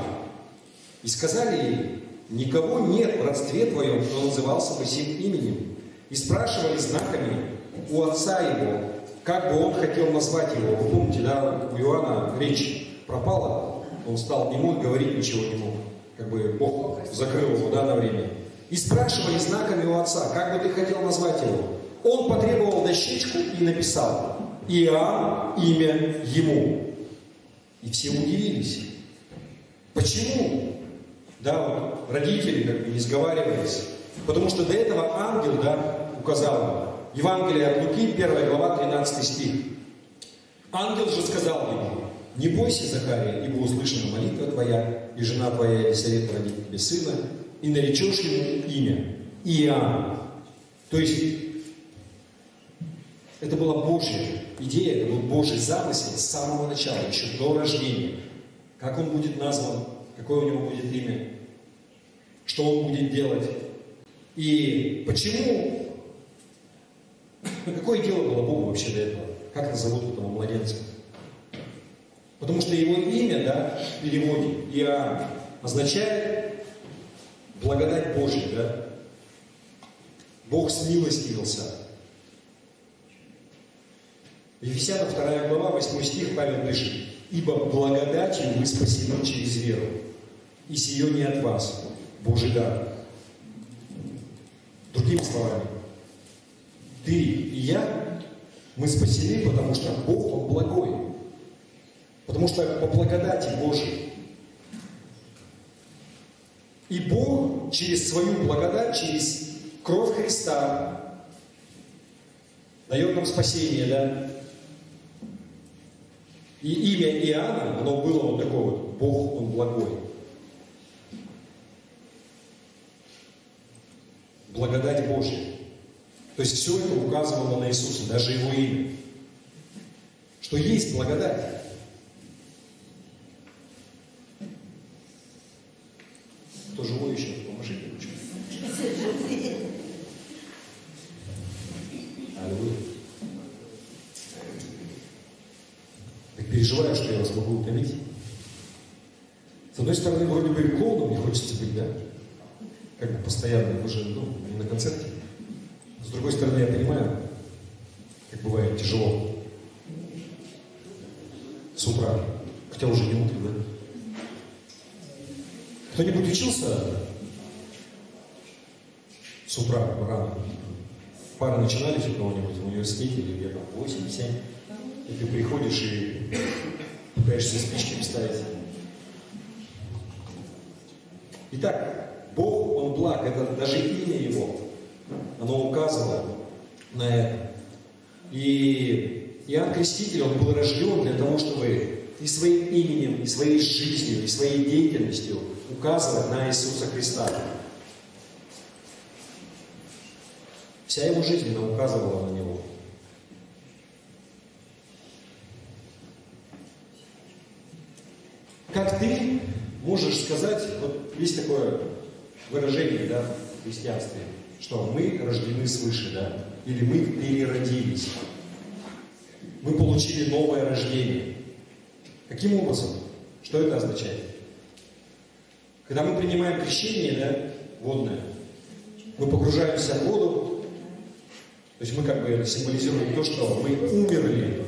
И сказали ей: никого нет в родстве твоем, кто назывался бы сим именем. И спрашивали знаками у отца его, как бы он хотел назвать его. Вы помните, да, у Иоанна речь пропала, он стал немой, говорить ничего не мог. Как бы Бог закрыл его, да, на время. И спрашивали знаками у отца, как бы ты хотел назвать его. Он потребовал дощечку и написал: Иоанн, имя ему. И все удивились. Почему? Да, вот родители как бы не сговаривались. Потому что до этого ангел, да, указал. Евангелие от Луки, 1 глава, 13 стих. Ангел же сказал ему: не бойся, Захария, ибо услышана молитва твоя, и жена твоя Елисавета родит тебе сына, и наречешь ему имя Иоанн. То есть это была Божья идея, это был Божий замысел с самого начала, еще до рождения. Как он будет назван, какое у него будет имя, что он будет делать. И почему, какое дело было Богу вообще до этого? Как назовут этого младенца? Потому что его имя, да, в переводе Иоанн означает благодать Божья, да? Бог смилостивился. Ефесянам 2 глава, 8 стих, Павел пишет: «Ибо благодатью вы спасены через веру, и сие не от вас, Божий дар». Другими словами, ты и я, мы спасены, потому что Бог, Он благой. Потому что по благодати Божией. И Бог через свою благодать, через кровь Христа дает нам спасение, да? И имя Иоанна, оно было вот такое вот: Бог, Он благой. Благодать Божья. То есть все это указывало на Иисуса, даже Его имя. Что есть благодать. Кто живой еще? Поможите ручкой. Аллилуйя. Так переживаю, что я вас могу утомить. С одной стороны, вроде бы и клоуном не хочется быть, да? Как бы постоянно, вы же, не на концерте. С другой стороны, я понимаю, как бывает тяжело с утра, хотя уже не утро, да? Кто-нибудь учился с утра рано? Пары начинались у кого-нибудь в университете или где-то 8-7, и ты приходишь и пытаешься спички вставить. Итак, Бог, Он благ, это даже имя Его, оно указывало на это. И Иоанн Креститель, он был рожден для того, чтобы и своим именем, и своей жизнью, и своей деятельностью указывать на Иисуса Христа. Вся его жизнь, она указывала на Него. Как ты можешь сказать, вот есть такое выражение, да, в христианстве, что мы рождены свыше, да, или мы переродились. Мы получили новое рождение. Каким образом? Что это означает? Когда мы принимаем крещение, да, водное, мы погружаемся в воду, то есть мы как бы символизируем то, что мы умерли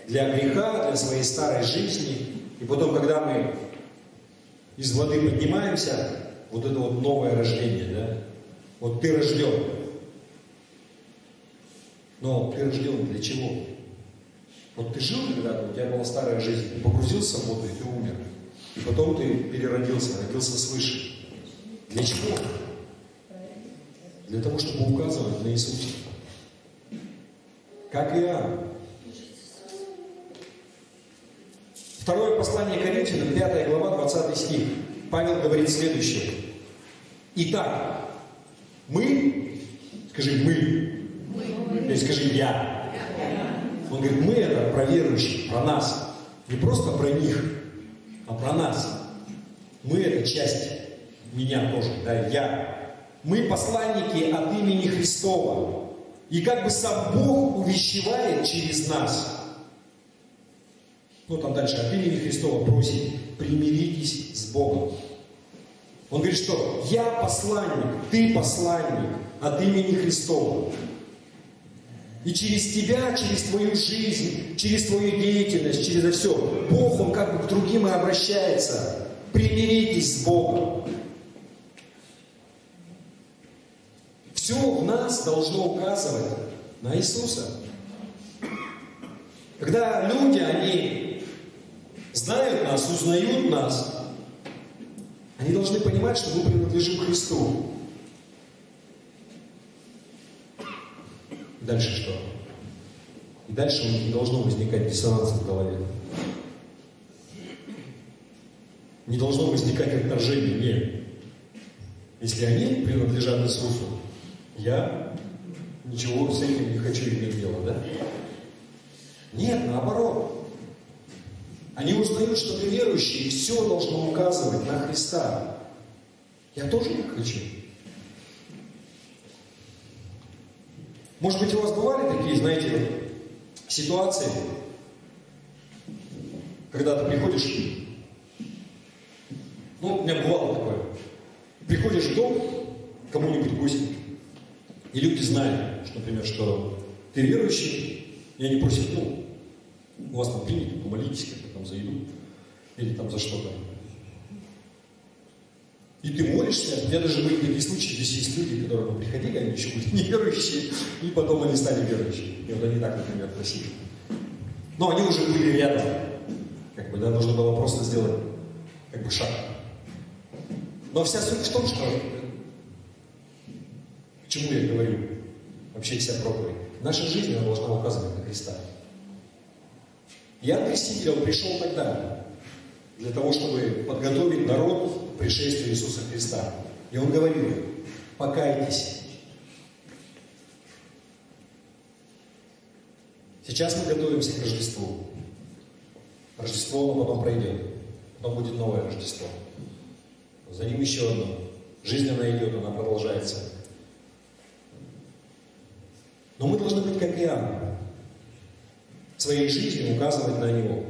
для греха, для своей старой жизни, и потом, когда мы из воды поднимаемся, вот это вот новое рождение, да, вот ты рожден. Но ты рожден для чего? Вот ты жил когда-то, у тебя была старая жизнь, ты погрузился в воду, и ты умер. И потом ты переродился, родился свыше. Для чего? Для того, чтобы указывать на Иисуса. Как Иоанн. Второе послание Коринфянам, 5 глава, 20 стих. Павел говорит следующее. Итак, мы, скажи мы, или скажи я. Он говорит, мы это про верующих, про нас. Не просто про них, а про нас. Мы это часть меня тоже, да, я. Мы посланники от имени Христова. И как бы сам Бог увещевает через нас. Ну там дальше, от имени Христова просит, примиритесь с Богом. Он говорит, что я посланник, ты посланник от имени Христова. И через тебя, через твою жизнь, через твою деятельность, через это все, Бог, Он как бы к другим и обращается. Примиритесь с Богом. Все в нас должно указывать на Иисуса. Когда люди, они знают нас, узнают нас, они должны понимать, что мы принадлежим Христу. Дальше что? И дальше у них не должно возникать диссонанс в голове. Не должно возникать отторжение. Нет. Если они принадлежат Иисусу, я ничего с этим не хочу иметь дело, да? Нет, наоборот. Они узнают, что мы верующие, и все должно указывать на Христа. Я тоже так хочу. Может быть, у вас бывали такие, знаете, ситуации, когда ты приходишь, ну, у меня бывало такое, приходишь в дом к кому-нибудь в гости, и люди знают, что, например, что ты верующий, и они просят, ну, у вас там принято, помолитесь как-то там за еду, или там за что-то. И ты молишься, у меня даже были такие случаи, здесь есть люди, которые приходили, они еще были неверующие, и потом они стали верующими. И вот они так, например, просили. Но они уже были рядом. Как бы, да, нужно было просто сделать как бы шаг. Но вся суть в том, что к чему я говорю, вообще вся проповедь. Наша жизнь, она должна указывать на Христа. Иоанн Креститель, он пришел тогда, для того, чтобы подготовить народ к пришествию Иисуса Христа. И он говорил, покайтесь. Сейчас мы готовимся к Рождеству. Рождество, оно потом пройдет. Потом будет новое Рождество. За ним еще одно. Жизнь, она идет, она продолжается. Но мы должны быть как Иоанн. Своей жизнью указывать на Него.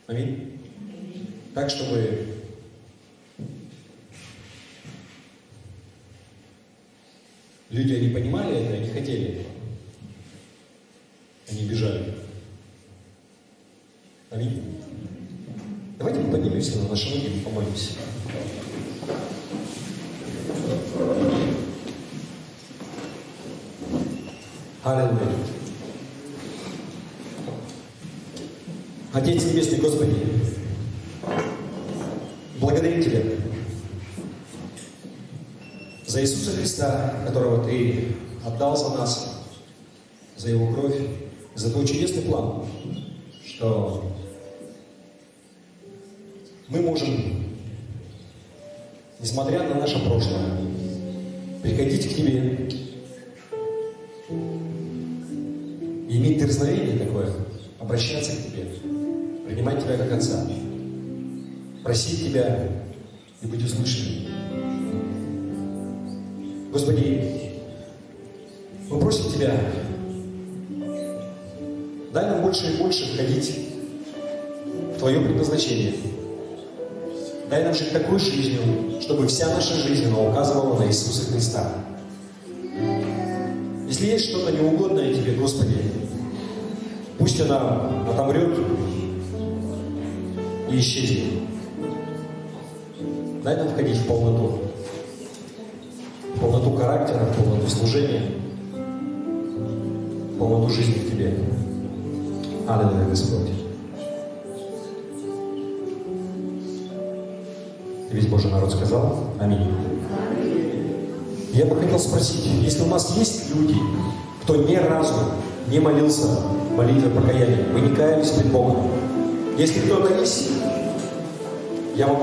Аминь. Так, чтобы люди, они понимали это, они хотели этого. Они бежали. Аминь. Давайте мы поднимемся на наши ноги и помолимся. Аллилуйя. Отец Небесный, Господи, благодарим Тебя за Иисуса Христа, которого Ты отдал за нас, за Его кровь, за Твой чудесный план, что мы можем, несмотря на наше прошлое, приходить к Тебе и иметь дерзновение такое, обращаться к Тебе, принимать Тебя как Отца, просить Тебя и быть услышанным. Господи, мы просим Тебя, дай нам больше и больше входить в Твое предназначение. Дай нам жить такой жизнью, чтобы вся наша жизнь, она указывала на Иисуса Христа. Если есть что-то неугодное Тебе, Господи, пусть она отомрет и исчезнет. Дай нам входить в полноту. В полноту характера, в полноту служения, в полноту жизни в Тебе. Аллилуйя, Господь. И весь Божий народ сказал аминь. Я бы хотел спросить, если у нас есть люди, кто ни разу не молился молитвой покаяния, вы не каялись пред Богом, если кто-то есть, я могу